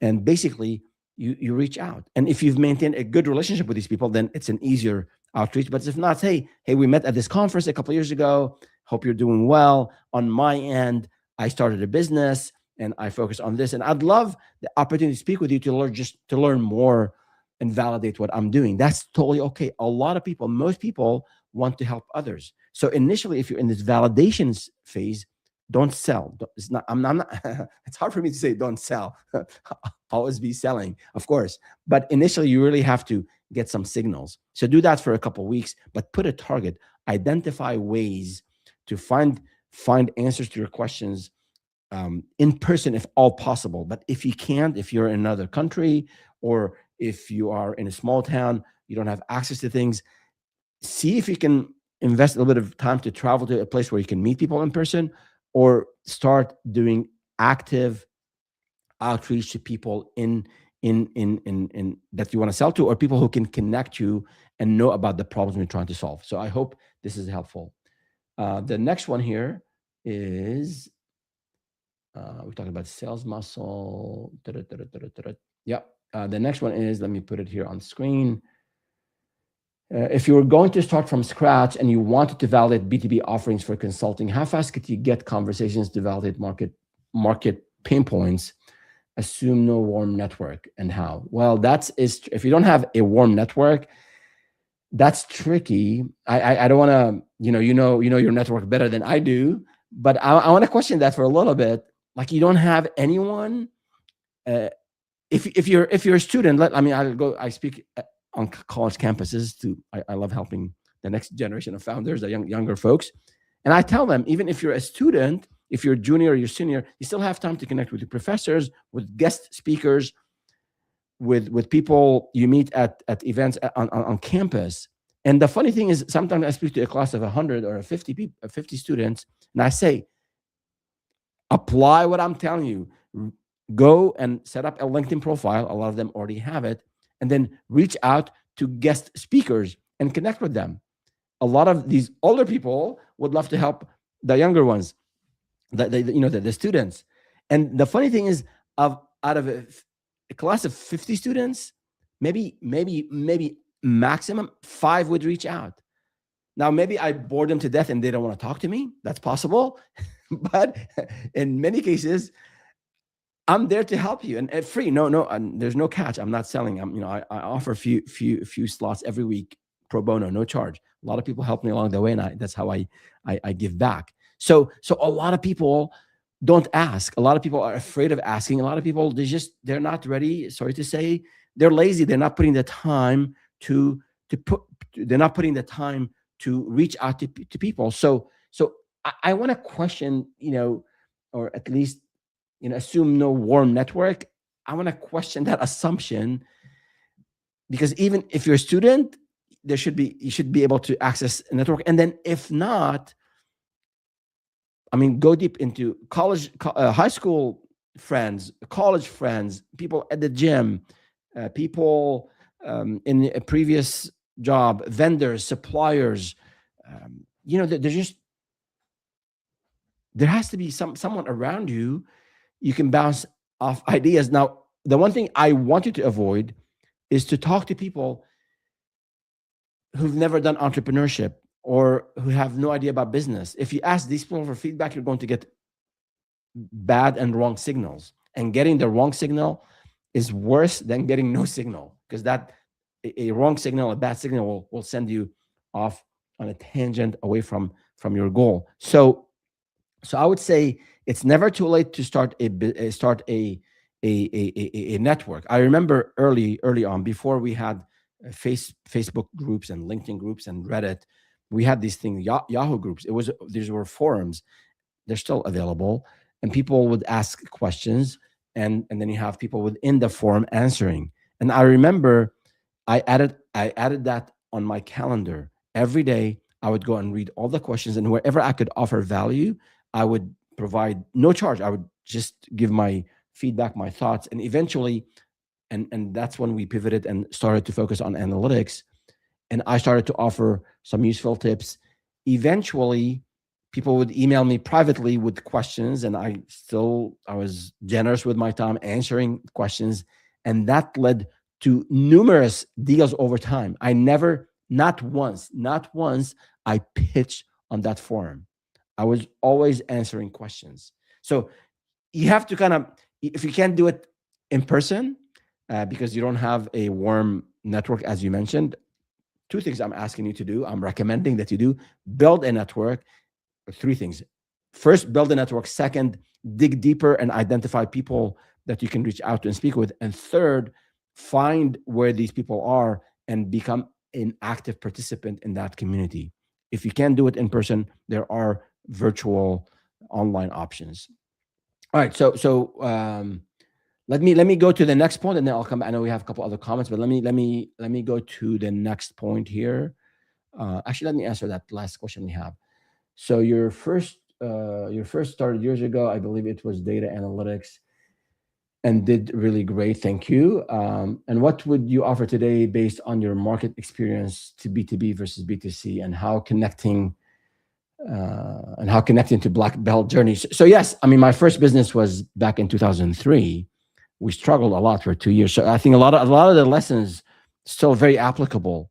And basically, you reach out. And if you've maintained a good relationship with these people, then it's an easier outreach. But if not, hey, we met at this conference a couple of years ago. Hope you're doing well. On my end, I started a business and I focus on this. And I'd love the opportunity to speak with you to learn more and validate what I'm doing. That's totally okay. Most people want to help others. So initially, if you're in this validations phase, don't sell. I'm not it's hard for me to say don't sell. Always be selling, of course. But initially, you really have to get some signals. So do that for a couple of weeks, but put a target. Identify ways to find answers to your questions in person if all possible. But if you can't, if you're in another country or if you are in a small town, you don't have access to things, see if you can invest a little bit of time to travel to a place where you can meet people in person, or start doing active outreach to people in that you want to sell to, or people who can connect you and know about the problems you're trying to solve. So I hope this is helpful. The next one here is we're talking about sales muscle. Yeah. The next one is, let me put it here on screen. If you were going to start from scratch and you wanted to validate B2B offerings for consulting, how fast could you get conversations to validate market pain points? Assume no warm network, and how? Well, if you don't have a warm network, that's tricky. I don't want to, you know your network better than I do, but I want to question that for a little bit. Like, you don't have anyone. If you're a student, I speak on college campuses I love helping the next generation of founders, the younger folks. And I tell them, even if you're a student, if you're junior or you're senior, you still have time to connect with your professors, with guest speakers, with people you meet at events on campus. And the funny thing is, sometimes I speak to a class of 100 or 50 students, and I say, apply what I'm telling you. Go and set up a LinkedIn profile. A lot of them already have it. And then reach out to guest speakers and connect with them. A lot of these older people would love to help the younger ones, the students. And the funny thing is, out of a class of 50 students, maybe maximum 5 would reach out. Now, maybe I bore them to death and they don't want to talk to me. That's possible. But in many cases, I'm there to help you, and free. No, there's no catch. I'm not selling. I offer a few slots every week, pro bono, no charge. A lot of people help me along the way, and that's how I give back. So a lot of people don't ask. A lot of people are afraid of asking. A lot of people, they're not ready, sorry to say, they're lazy. They're not putting the time to put. They're not putting the time to reach out to people. So I want to question, or at least assume no warm network. I want to question that assumption, because even if you're a student, you should be able to access a network. And then if not, I mean, go deep into college, high school friends, college friends, people at the gym, people in a previous job, vendors, suppliers. There's just, there has to be someone around you you can bounce off ideas. Now, the one thing I want you to avoid is to talk to people who've never done entrepreneurship or who have no idea about business. If you ask these people for feedback, you're going to get bad and wrong signals. And getting the wrong signal is worse than getting no signal, because that a wrong signal, a bad signal will send you off on a tangent away from your goal. So I would say it's never too late to start a network. I remember early on, before we had Facebook groups and LinkedIn groups and Reddit, we had these things, Yahoo groups. These were forums. They're still available, and people would ask questions, and then you have people within the forum answering. And I remember I added that on my calendar every day. I would go and read all the questions, and wherever I could offer value, I would provide no charge. I would just give my feedback, my thoughts, and eventually, and that's when we pivoted and started to focus on analytics. And I started to offer some useful tips. Eventually, people would email me privately with questions, and I was generous with my time answering questions, and that led to numerous deals over time. I never, not once, I pitched on that forum. I was always answering questions. So you have to kind of, if you can't do it in person, because you don't have a warm network, as you mentioned, two things I'm asking you to do, I'm recommending that you do: build a network. Three things. First, build a network. Second, dig deeper and identify people that you can reach out to and speak with. And third, find where these people are and become an active participant in that community. If you can't do it in person, there are virtual online options. All right. So let me go to the next point, and then I'll come. I know we have a couple other comments, but let me go to the next point here. Actually, let me answer that last question we have. So your first started years ago, I believe it was data analytics, and did really great. Thank you. And what would you offer today based on your market experience to B2B versus B2C, and how connecting to black belt journeys? So yes, I mean, my first business was back in 2003. We struggled a lot for 2 years. So I think a lot of the lessons still very applicable.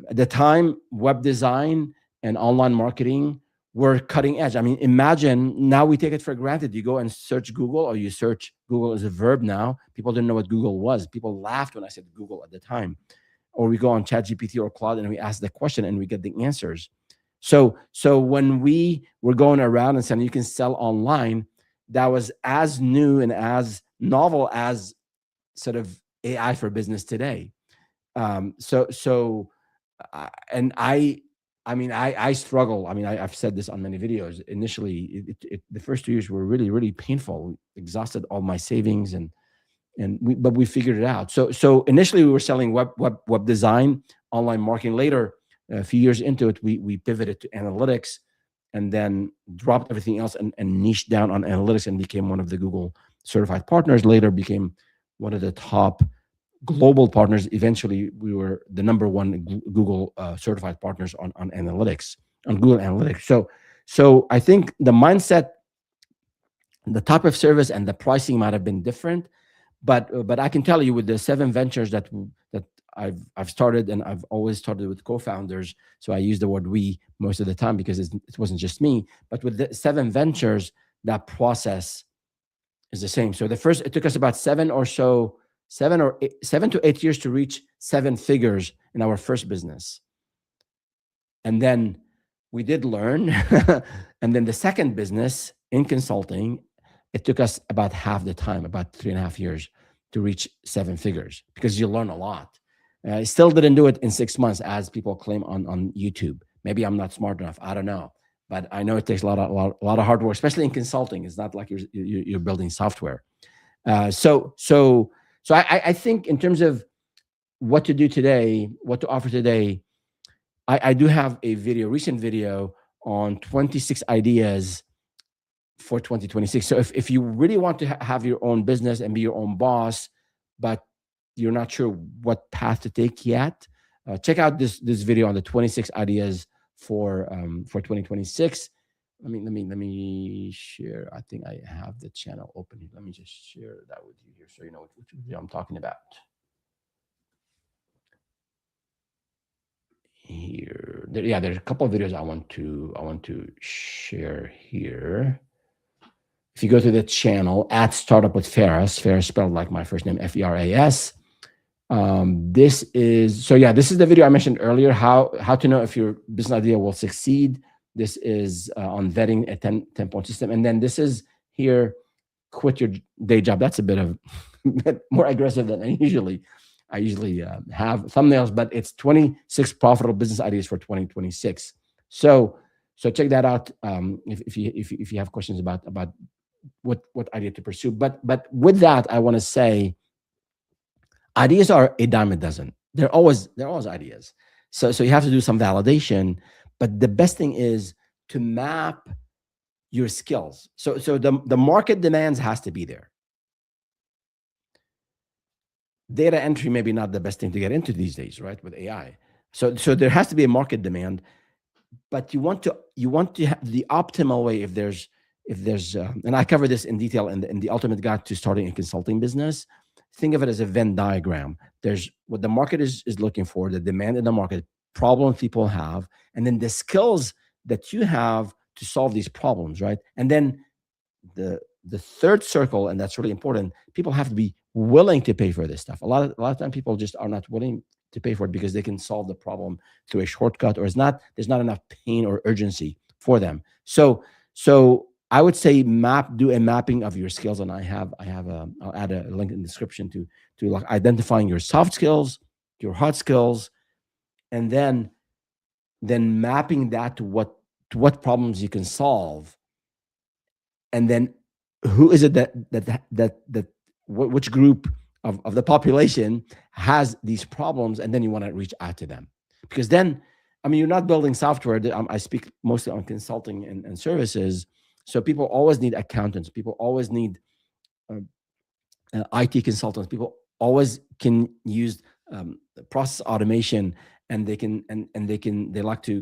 At the time, web design and online marketing were cutting edge. I mean, imagine, now we take it for granted. You go and search Google, or you search Google as a verb now. People didn't know what Google was. People laughed when I said Google at the time. Or we go on ChatGPT or Claude and we ask the question and we get the answers. So when we were going around and saying you can sell online, that was as new and as novel as sort of AI for business today. And I struggle. I mean, I've said this on many videos. Initially, the first 2 years were really, really painful. Exhausted all my savings, but we figured it out. So initially, we were selling web design, online marketing. Later, a few years into it, we pivoted to analytics, and then dropped everything else and niched down on analytics, and became one of the Google certified partners. Later, became one of the top global partners. Eventually, we were the number one Google certified partners on analytics, on Google Analytics. So I think the mindset, the type of service, and the pricing might have been different, but I can tell you, with the 7 ventures that I've started, and I've always started with co-founders. So I use the word we most of the time, because it wasn't just me. But with the 7 ventures, that process is the same. So it took us about 7 to 8 years to reach 7 figures in our first business. And then we did learn. And then the second business in consulting, it took us about half the time, about 3.5 years, to reach seven figures because you learn a lot. I still didn't do it in 6 months, as people claim on YouTube. Maybe I'm not smart enough. I don't know, but I know it takes a lot of hard work, especially in consulting. It's not like you're building software. So I think in terms of what to do today, what to offer today, I do have a recent video on 26 ideas for 2026. So if you really want to have your own business and be your own boss, but you're not sure what path to take yet, check out this video on the 26 ideas for 2026. Let me share. I think I have the channel open. Let me just share that with you here, so you know which video I'm talking about. Here, there's a couple of videos I want to share here. If you go to the channel at Startup with Ferris spelled like my first name, Feras. This is the video I mentioned earlier, how to know if your business idea will succeed. This is on vetting a 10-point system. And then this is here, quit your day job. That's a bit of more aggressive than I usually have thumbnails, but it's 26 profitable business ideas for 2026. So check that out if you have questions about what idea to pursue. But with that, I want to say ideas are a dime a dozen. They're always ideas. So you have to do some validation, but the best thing is to map your skills. So the market demands has to be there. Data entry maybe not the best thing to get into these days, right? With AI. So there has to be a market demand, but you want to have the optimal way. If there's and I cover this in detail in the ultimate guide to starting a consulting business. Think of it as a Venn diagram. There's what the market is looking for, the demand in the market, problems people have, and then the skills that you have to solve these problems, right? And then the third circle, and that's really important, people have to be willing to pay for this stuff. A lot of time people just are not willing to pay for it because they can solve the problem through a shortcut, or there's not enough pain or urgency for them. So I would say do a mapping of your skills, and I'll add a link in the description to like identifying your soft skills, your hard skills, and then mapping that to what problems you can solve, and then who is it that which group of the population has these problems, and then you want to reach out to them, because then you're not building software. I speak mostly on consulting and services. So people always need accountants. People always need IT consultants. People always can use process automation, and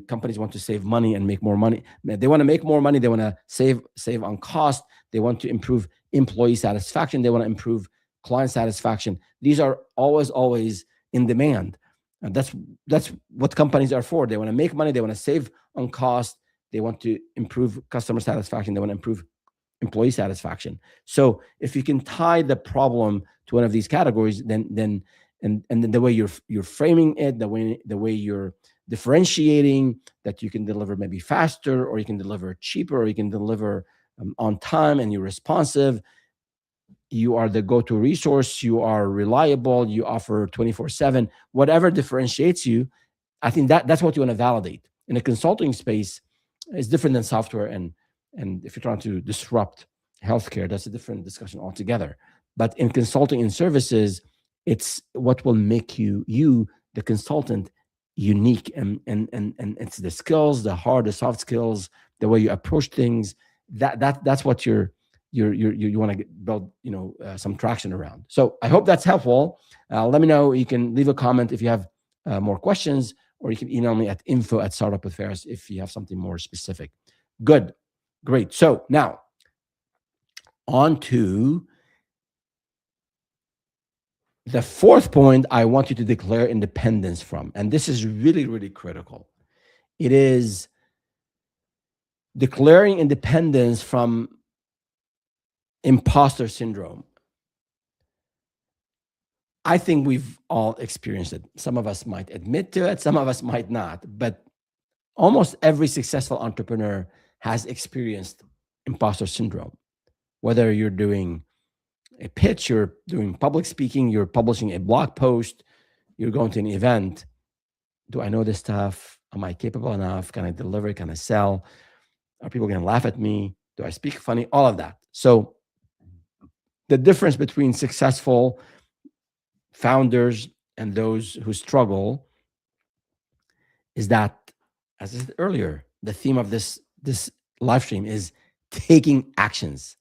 companies want to save money and make more money. They want to make more money. They want to save on cost. They want to improve employee satisfaction. They want to improve client satisfaction. These are always in demand. And that's what companies are for. They want to make money. They want to save on cost. They want to improve customer satisfaction. They want to improve employee satisfaction. So if you can tie the problem to one of these categories, then the way you're framing it, the way you're differentiating, that you can deliver maybe faster, or you can deliver cheaper, or you can deliver on time, and you're responsive, you are the go-to resource, you are reliable, you offer 24/7, whatever differentiates you. I think that's what you want to validate. In a consulting space, it's different than software, and if you're trying to disrupt healthcare, that's a different discussion altogether. But in consulting and services, it's what will make you the consultant unique, and it's the skills, the hard, the soft skills, the way you approach things. That's what you want to build some traction around. So I hope that's helpful. Let me know. You can leave a comment if you have more questions, or you can email me at info@startupwithferris if you have something more specific. Good, great. So now on to the fourth point I want you to declare independence from, and this is really, really critical. It is declaring independence from imposter syndrome. I think we've all experienced it. Some of us might admit to it, some of us might not, but almost every successful entrepreneur has experienced imposter syndrome. Whether you're doing a pitch, you're doing public speaking, you're publishing a blog post, you're going to an event. Do I know this stuff? Am I capable enough? Can I deliver? Can I sell? Are people going to laugh at me? Do I speak funny? All of that. So the difference between successful founders and those who struggle is that, as I said earlier, the theme of this live stream is taking actions.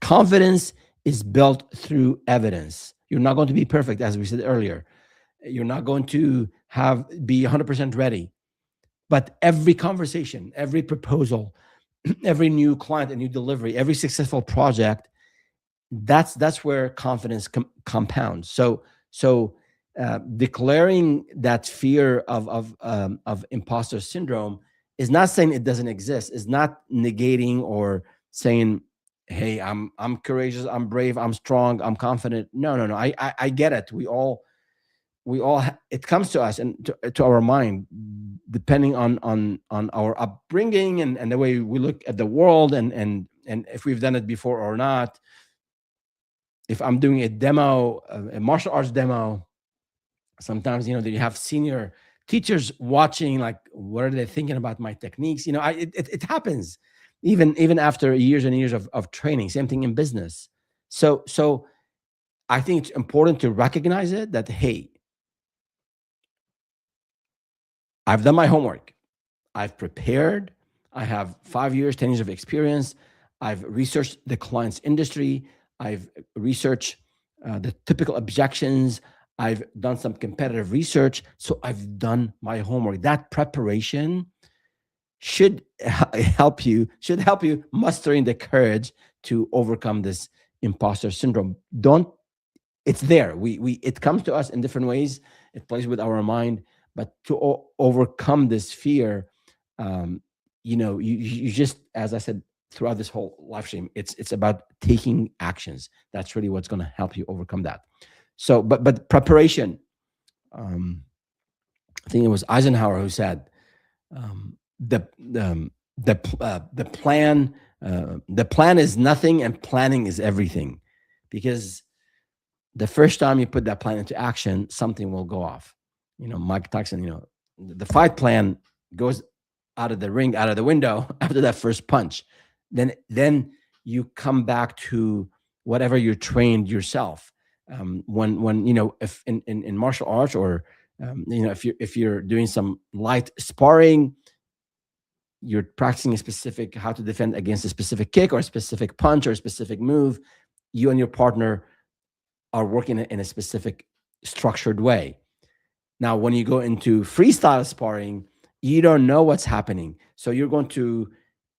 Confidence is built through evidence. You're not going to be perfect, as we said earlier. You're not going to be 100% ready. But every conversation, every proposal, every new client, a new delivery, every successful project, that's where confidence compounds. So declaring that fear of imposter syndrome is not saying it doesn't exist. Is not negating or saying, "Hey, I'm courageous, I'm brave, I'm strong, I'm confident." No, no, no. I get it. We all it comes to us and to our mind, depending on our upbringing and the way we look at the world, and if we've done it before or not. If I'm doing a demo, a martial arts demo, sometimes you have senior teachers watching, like, what are they thinking about my techniques? It happens even after years and years of training. Same thing in business. So I think it's important to recognize it, that, hey, I've done my homework, I've prepared, I have 5 years, 10 years of experience, I've researched the client's industry, I've researched the typical objections, I've done some competitive research, so I've done my homework. That preparation should help you mustering the courage to overcome this imposter syndrome. Don't It's there. It comes to us in different ways. It plays with our mind, but to overcome this fear, you just, as I said throughout this whole live stream, it's about taking actions. That's really what's going to help you overcome that. So, but preparation. Um, I think it was Eisenhower who said, the plan is nothing and planning is everything, because the first time you put that plan into action, something will go off. Mike Tyson, the fight plan goes out of the ring, out of the window after that first punch. Then you come back to whatever you trained yourself. When if in martial arts, or if you're doing some light sparring, you're practicing a specific how to defend against a specific kick or a specific punch or a specific move. You and your partner are working in a specific structured way. Now, when you go into freestyle sparring, you don't know what's happening. So you're going to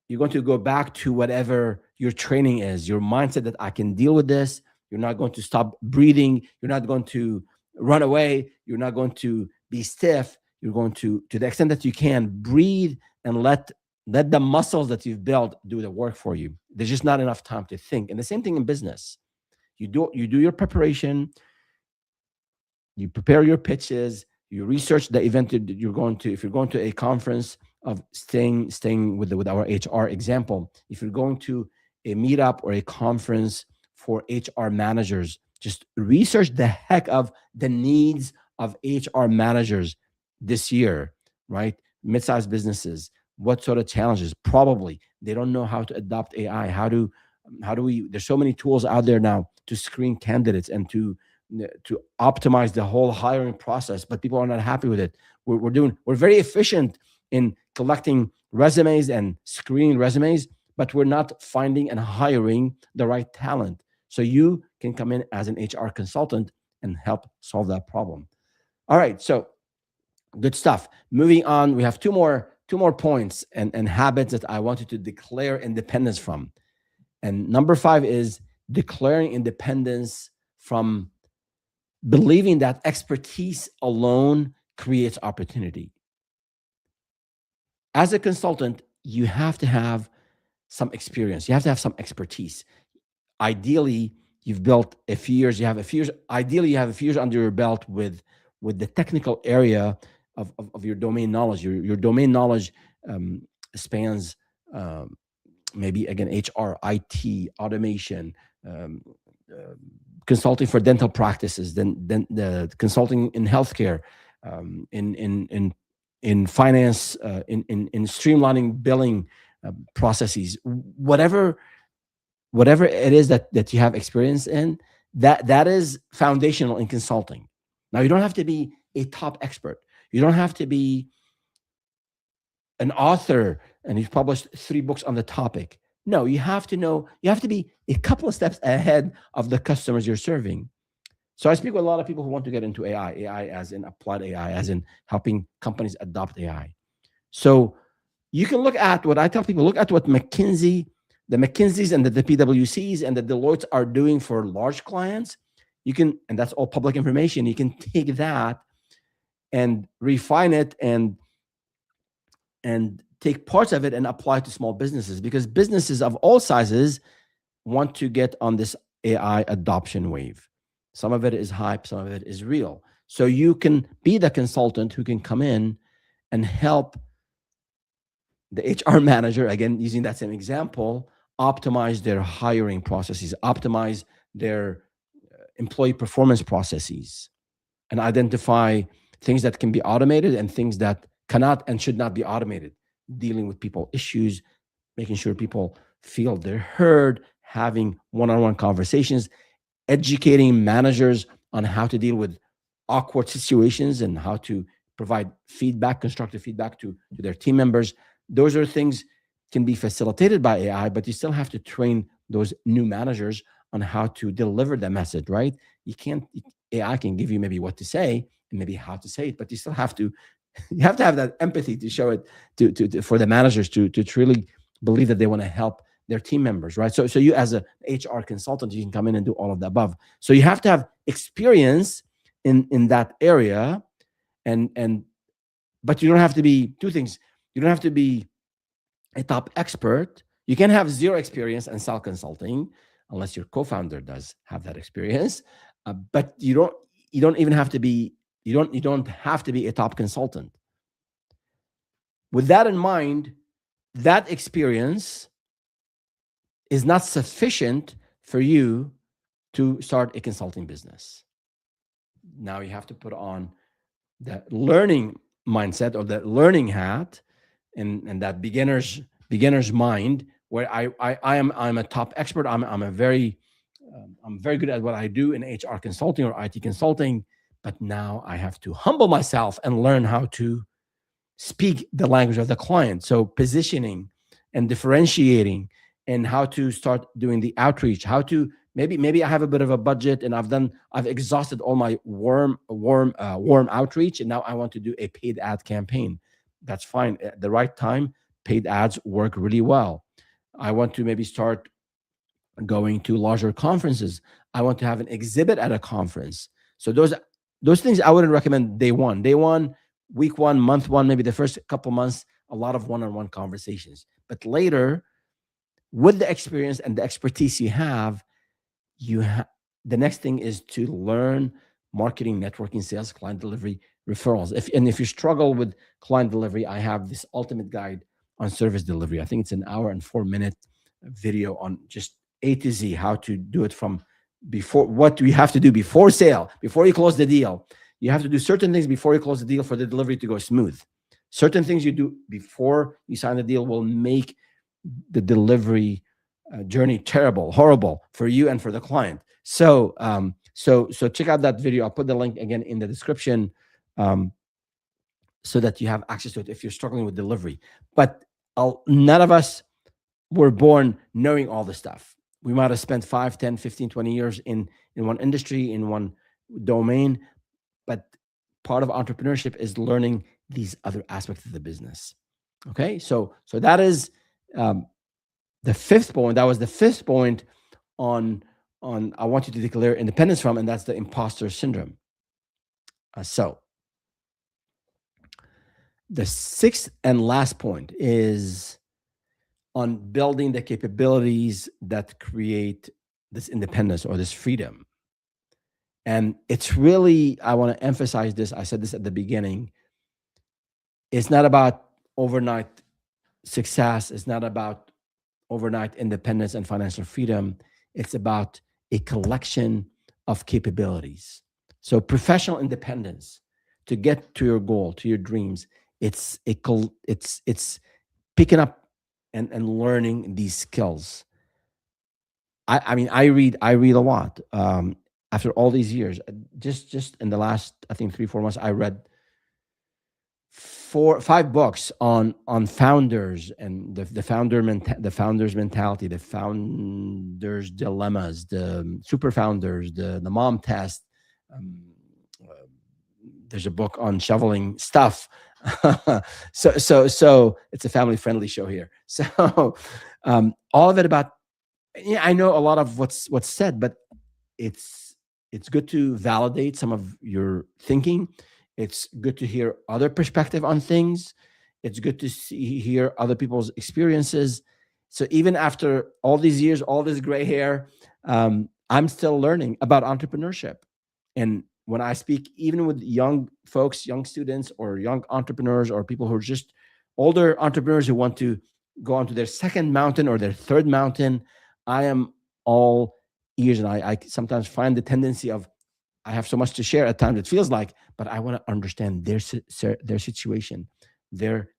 go back to whatever your training is, your mindset that I can deal with this. You're not going to stop breathing. You're not going to run away. You're not going to be stiff. You're going to the extent that you can, breathe and let the muscles that you've built do the work for you. There's just not enough time to think. And the same thing in business. You do your preparation, you prepare your pitches, you research the event that you're going to. If you're going to a conference, of staying with our HR example, if you're going to a meetup or a conference for HR managers, just research the heck of the needs of HR managers this year, right? Mid-sized businesses, what sort of challenges? Probably they don't know how to adopt AI. How do we? There's so many tools out there now to screen candidates and to optimize the whole hiring process, but people are not happy with it. We're very efficient in collecting resumes and screening resumes, but we're not finding and hiring the right talent. So you can come in as an HR consultant and help solve that problem. All right, so good stuff. Moving on, we have two more points and habits that I want you to declare independence from. And number 5 is declaring independence from believing that expertise alone creates opportunity. As a consultant, you have to have some experience. You have to have some expertise. Ideally, you've built a few years. Ideally, you have a few years under your belt with the technical area of your domain knowledge. Your domain knowledge spans maybe, again, HR, IT, automation, consulting for dental practices, then the consulting in healthcare, in finance, in streamlining billing processes, whatever it is that you have experience in, that is foundational in consulting. Now, you don't have to be a top expert. You don't have to be an author and you've published 3 books on the topic. No, you have to know, you have to be a couple of steps ahead of the customers you're serving. So I speak with a lot of people who want to get into AI as in applied AI, as in helping companies adopt AI. So you can look at what I tell people, look at what the McKinseys and the PwCs and the Deloittes are doing for large clients. You can, and that's all public information. You can take that and refine it and take parts of it and apply to small businesses, because businesses of all sizes want to get on this AI adoption wave. Some of it is hype, some of it is real. So you can be the consultant who can come in and help the HR manager, again, using that same example, optimize their hiring processes, optimize their employee performance processes, and identify things that can be automated and things that cannot and should not be automated, dealing with people issues, making sure people feel they're heard, having one-on-one conversations, educating managers on how to deal with awkward situations and how to provide feedback, constructive feedback to their team members. Those are things can be facilitated by AI, but you still have to train those new managers on how to deliver the message, right? You can't, AI can give you maybe what to say and maybe how to say it, but you still have to, you have to have that empathy to show it to for the managers to truly believe that they want to help their team members, right? So you as a HR consultant, you can come in and do all of the above. So you have to have experience in that area, and but you don't have to be two things. You don't have to be a top expert. You can have zero experience and sell consulting, unless your co-founder does have that experience. But you don't even have to be you don't have to be a top consultant. With that in mind, that experience is not sufficient for you to start a consulting business. Now you have to put on the learning mindset or the learning hat and that beginner's mind, where I'm a top expert. I'm very good at what I do in HR consulting or IT consulting, but now I have to humble myself and learn how to speak the language of the client. So positioning and differentiating, and how to start doing the outreach, how to maybe I have a bit of a budget and I've exhausted all my warm outreach, and now I want to do a paid ad campaign. That's fine. At the right time, paid ads work really well. I want to maybe start going to larger conferences. I want to have an exhibit at a conference. So those things I wouldn't recommend day one. Day one, week one, month one, maybe the first couple months, a lot of one-on-one conversations. But later, with the experience and the expertise you have, the next thing is to learn marketing, networking, sales, client delivery, referrals. If you struggle with client delivery, I have this ultimate guide on service delivery. I think it's an hour and 4-minute video on just A to Z, how to do it from before, what we have to do before sale, before you close the deal. You have to do certain things before you close the deal for the delivery to go smooth. Certain things you do before you sign the deal will make the delivery journey terrible, horrible for you and for the client. So check out that video. I'll put the link again in the description, so that you have access to it if you're struggling with delivery. But none of us were born knowing all this stuff. We might have spent 5, 10, 15, 20 years in one industry, in one domain, but part of entrepreneurship is learning these other aspects of the business. Okay, so that is the fifth point. That was the fifth point on I want you to declare independence from, and that's the imposter syndrome. So the sixth and last point is on building the capabilities that create this independence or this freedom. And it's really, I want to emphasize this. I said this at the beginning. It's not about overnight success. It's not about overnight independence and financial freedom. It's about a collection of capabilities. So professional independence to get to your goal, to your dreams, it's picking up and learning these skills. I mean, I read a lot. After all these years, just in the last, I think, 3 4 months, I read 5 books on founders and the founders mentality, the founders dilemmas, the super founders, the mom test. Um, uh, there's a book on shoveling stuff. So it's a family friendly show here. So all of it about, yeah, I know a lot of what's said, but it's it's good to validate some of your thinking. It's good to hear other perspective on things. It's good to hear other people's experiences. So even after all these years, all this gray hair, I'm still learning about entrepreneurship. And when I speak, even with young folks, young students, or young entrepreneurs, or people who are just older entrepreneurs who want to go onto their second mountain or their third mountain, I am all ears. And I sometimes find the tendency of, I have so much to share at times, it feels like, but I want to understand their situation, their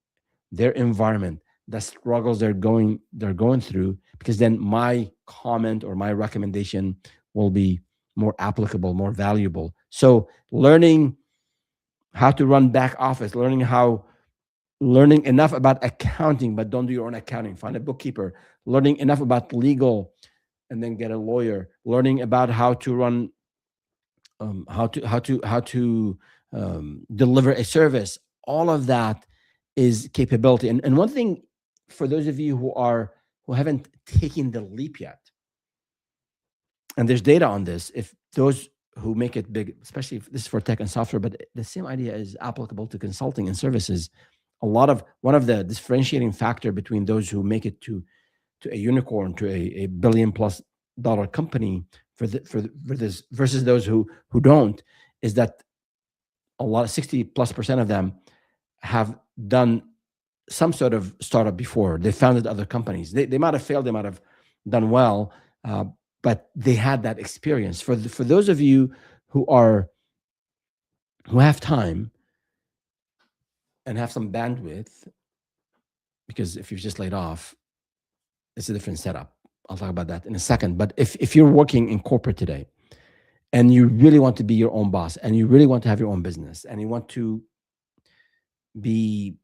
their environment, the struggles they're going through, because then my comment or my recommendation will be more applicable, more valuable. So learning how to run back office, learning enough about accounting, but don't do your own accounting. Find a bookkeeper. Learning enough about legal, and then get a lawyer. Learning about how to deliver a service. All of that is capability. And one thing, for those of you who haven't taken the leap yet, and there's data on this, if those who make it big, especially if this is for tech and software, but the same idea is applicable to consulting and services. One of the differentiating factor between those who make it to a unicorn, to a billion plus dollar company, for this versus those who don't, is that a lot of 60+% of them have done some sort of startup before. They founded other companies. They might have failed, they might have done well, uh, but they had that experience. For those of you who are who have time and have some bandwidth, because if you've just laid off, it's a different setup. I'll talk about that in a second. But if you're working in corporate today, and you really want to be your own boss, and you really want to have your own business, and you want to be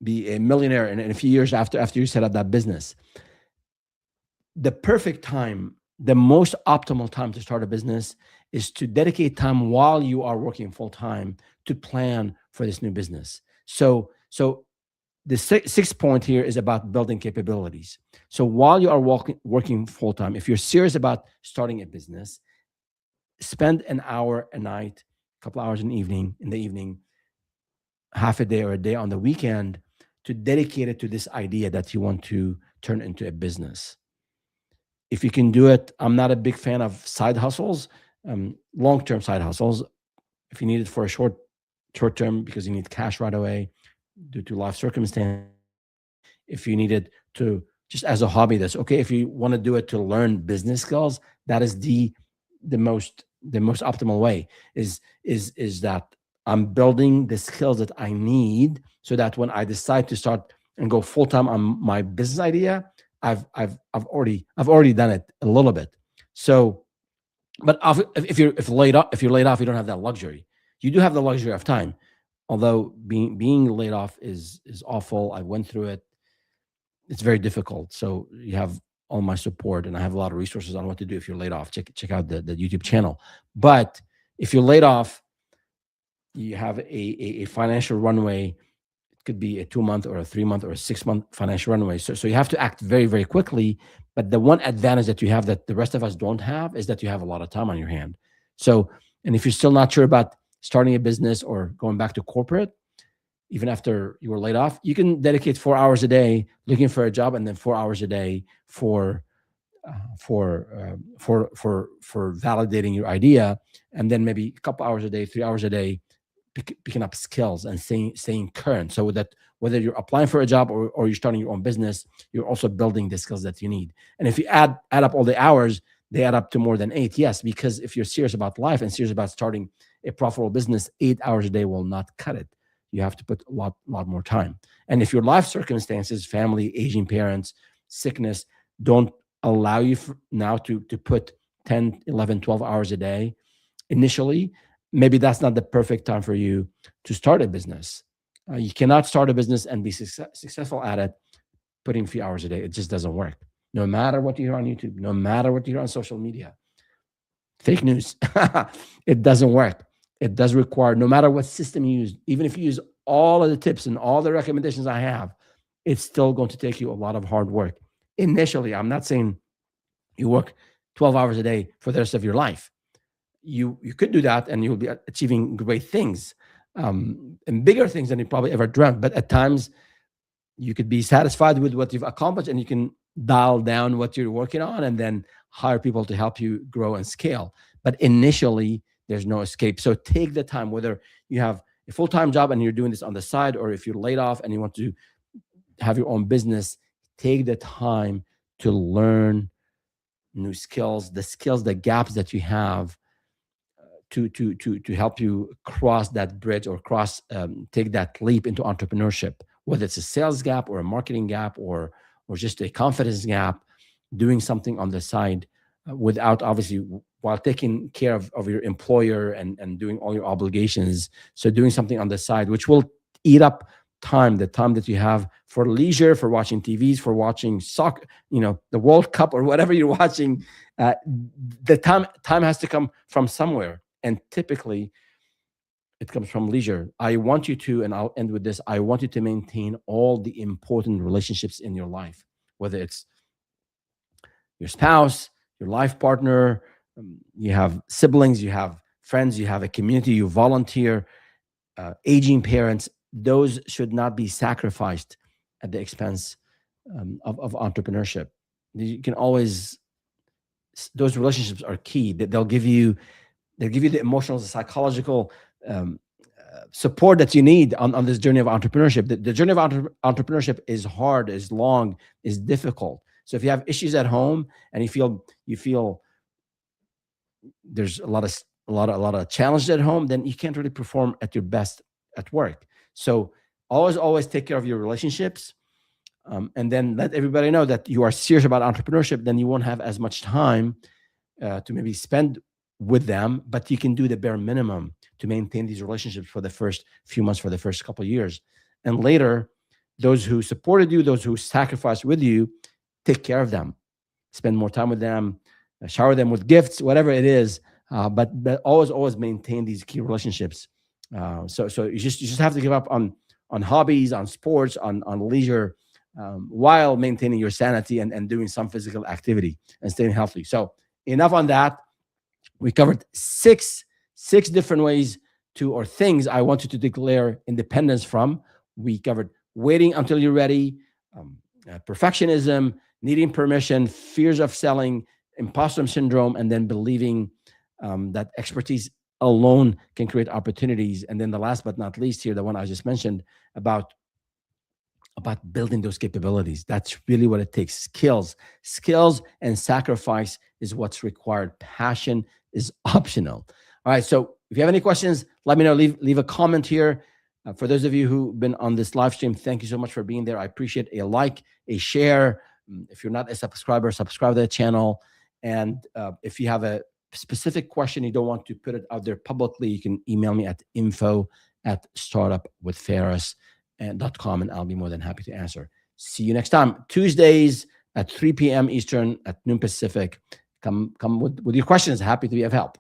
a millionaire in a few years after you set up that business, the perfect time, the most optimal time to start a business is to dedicate time while you are working full time to plan for this new business. So the sixth point here is about building capabilities. So while you are working full time, if you're serious about starting a business, spend an hour a night, a couple hours in the evening, half a day or a day on the weekend, to dedicate it to this idea that you want to turn into a business. If you can do it, I'm not a big fan of side hustles, long-term side hustles. If you need it for a short term because you need cash right away due to life circumstances, if you need it to just as a hobby, that's okay. If you want to do it to learn business skills, that is the most optimal way. Is that I'm building the skills that I need, so that when I decide to start and go full time on my business idea, I've already done it a little bit. So, but if you're laid off, you don't have that luxury. You do have the luxury of time, although being laid off is awful. I went through it. It's very difficult. So you have all my support, and I have a lot of resources on what to do if you're laid off. Check out the YouTube channel. But if you're laid off, you have a financial runway. It could be a 2 month or a 3 month or a 6 month financial runway. So you have to act very, very quickly. But the one advantage that you have that the rest of us don't have is that you have a lot of time on your hand. So, and if you're still not sure about starting a business or going back to corporate, even after you were laid off, you can dedicate 4 hours a day looking for a job, and then 4 hours a day for validating your idea, and then maybe a couple hours a day, 3 hours a day, picking up skills and staying current, so that whether you're applying for a job or you're starting your own business, you're also building the skills that you need. And if you add up all the hours, they add up to more than 8. Yes, because if you're serious about life and serious about starting a profitable business, 8 hours a day will not cut it. You have to put a lot more time. And if your life circumstances, family, aging parents, sickness, don't allow you now to put 10, 11, 12 hours a day initially, maybe that's not the perfect time for you to start a business. You cannot start a business and be successful at it putting a few hours a day. It just doesn't work. No matter what you hear on YouTube, no matter what you hear on social media, fake news, it doesn't work. It does require, no matter what system you use, even if you use all of the tips and all the recommendations I have, it's still going to take you a lot of hard work. Initially, I'm not saying you work 12 hours a day for the rest of your life. You could do that and you'll be achieving great things, and bigger things than you probably ever dreamt. But at times, you could be satisfied with what you've accomplished and you can dial down what you're working on and then hire people to help you grow and scale. But initially, there's no escape. So take the time, whether you have a full-time job and you're doing this on the side, or if you're laid off and you want to have your own business, take the time to learn new skills, the gaps that you have, to help you cross that bridge or take that leap into entrepreneurship, whether it's a sales gap or a marketing gap or just a confidence gap. Doing something on the side without, obviously, while taking care of your employer and doing all your obligations. So doing something on the side, which will eat up the time that you have for leisure, for watching TVs, for watching soccer, the World Cup or whatever you're watching. The time has to come from somewhere. And typically it comes from leisure. I want you to, and I'll end with this, I want you to maintain all the important relationships in your life, whether it's your spouse, your life partner, you have siblings, you have friends, you have a community, you volunteer, aging parents. Those should not be sacrificed at the expense of entrepreneurship. You can always, those relationships are key. They'll give you the emotional, the psychological support that you need on this journey of entrepreneurship. The journey of entrepreneurship is hard, is long, is difficult. So if you have issues at home and you feel there's a lot of challenges at home, then you can't really perform at your best at work. So always take care of your relationships, and then let everybody know that you are serious about entrepreneurship. Then you won't have as much time to maybe spend with them, but you can do the bare minimum to maintain these relationships for the first few months, for the first couple of years. And later, those who supported you, those who sacrificed with you, take care of them, spend more time with them, shower them with gifts, whatever it is. But always maintain these key relationships. So you just have to give up on hobbies, on sports, on leisure, while maintaining your sanity and doing some physical activity and staying healthy. So enough on that. We covered six different ways or things I want you to declare independence from. We covered waiting until you're ready, perfectionism, needing permission, fears of selling, imposter syndrome, and then believing that expertise alone can create opportunities. And then the last but not least here, the one I just mentioned about building those capabilities. That's really what it takes. Skills and sacrifice is what's required. Passion is optional. All right. So if you have any questions, let me know. Leave a comment here. For those of you who've been on this live stream, thank you so much for being there. I appreciate a like, a share. If you're not a subscriber, subscribe to the channel. And if you have a specific question, you don't want to put it out there publicly, you can email me at info@startupwithfaris.com, and I'll be more than happy to answer. See you next time. Tuesdays at 3 p.m. Eastern, at noon Pacific. Come with your questions. Happy to be of help.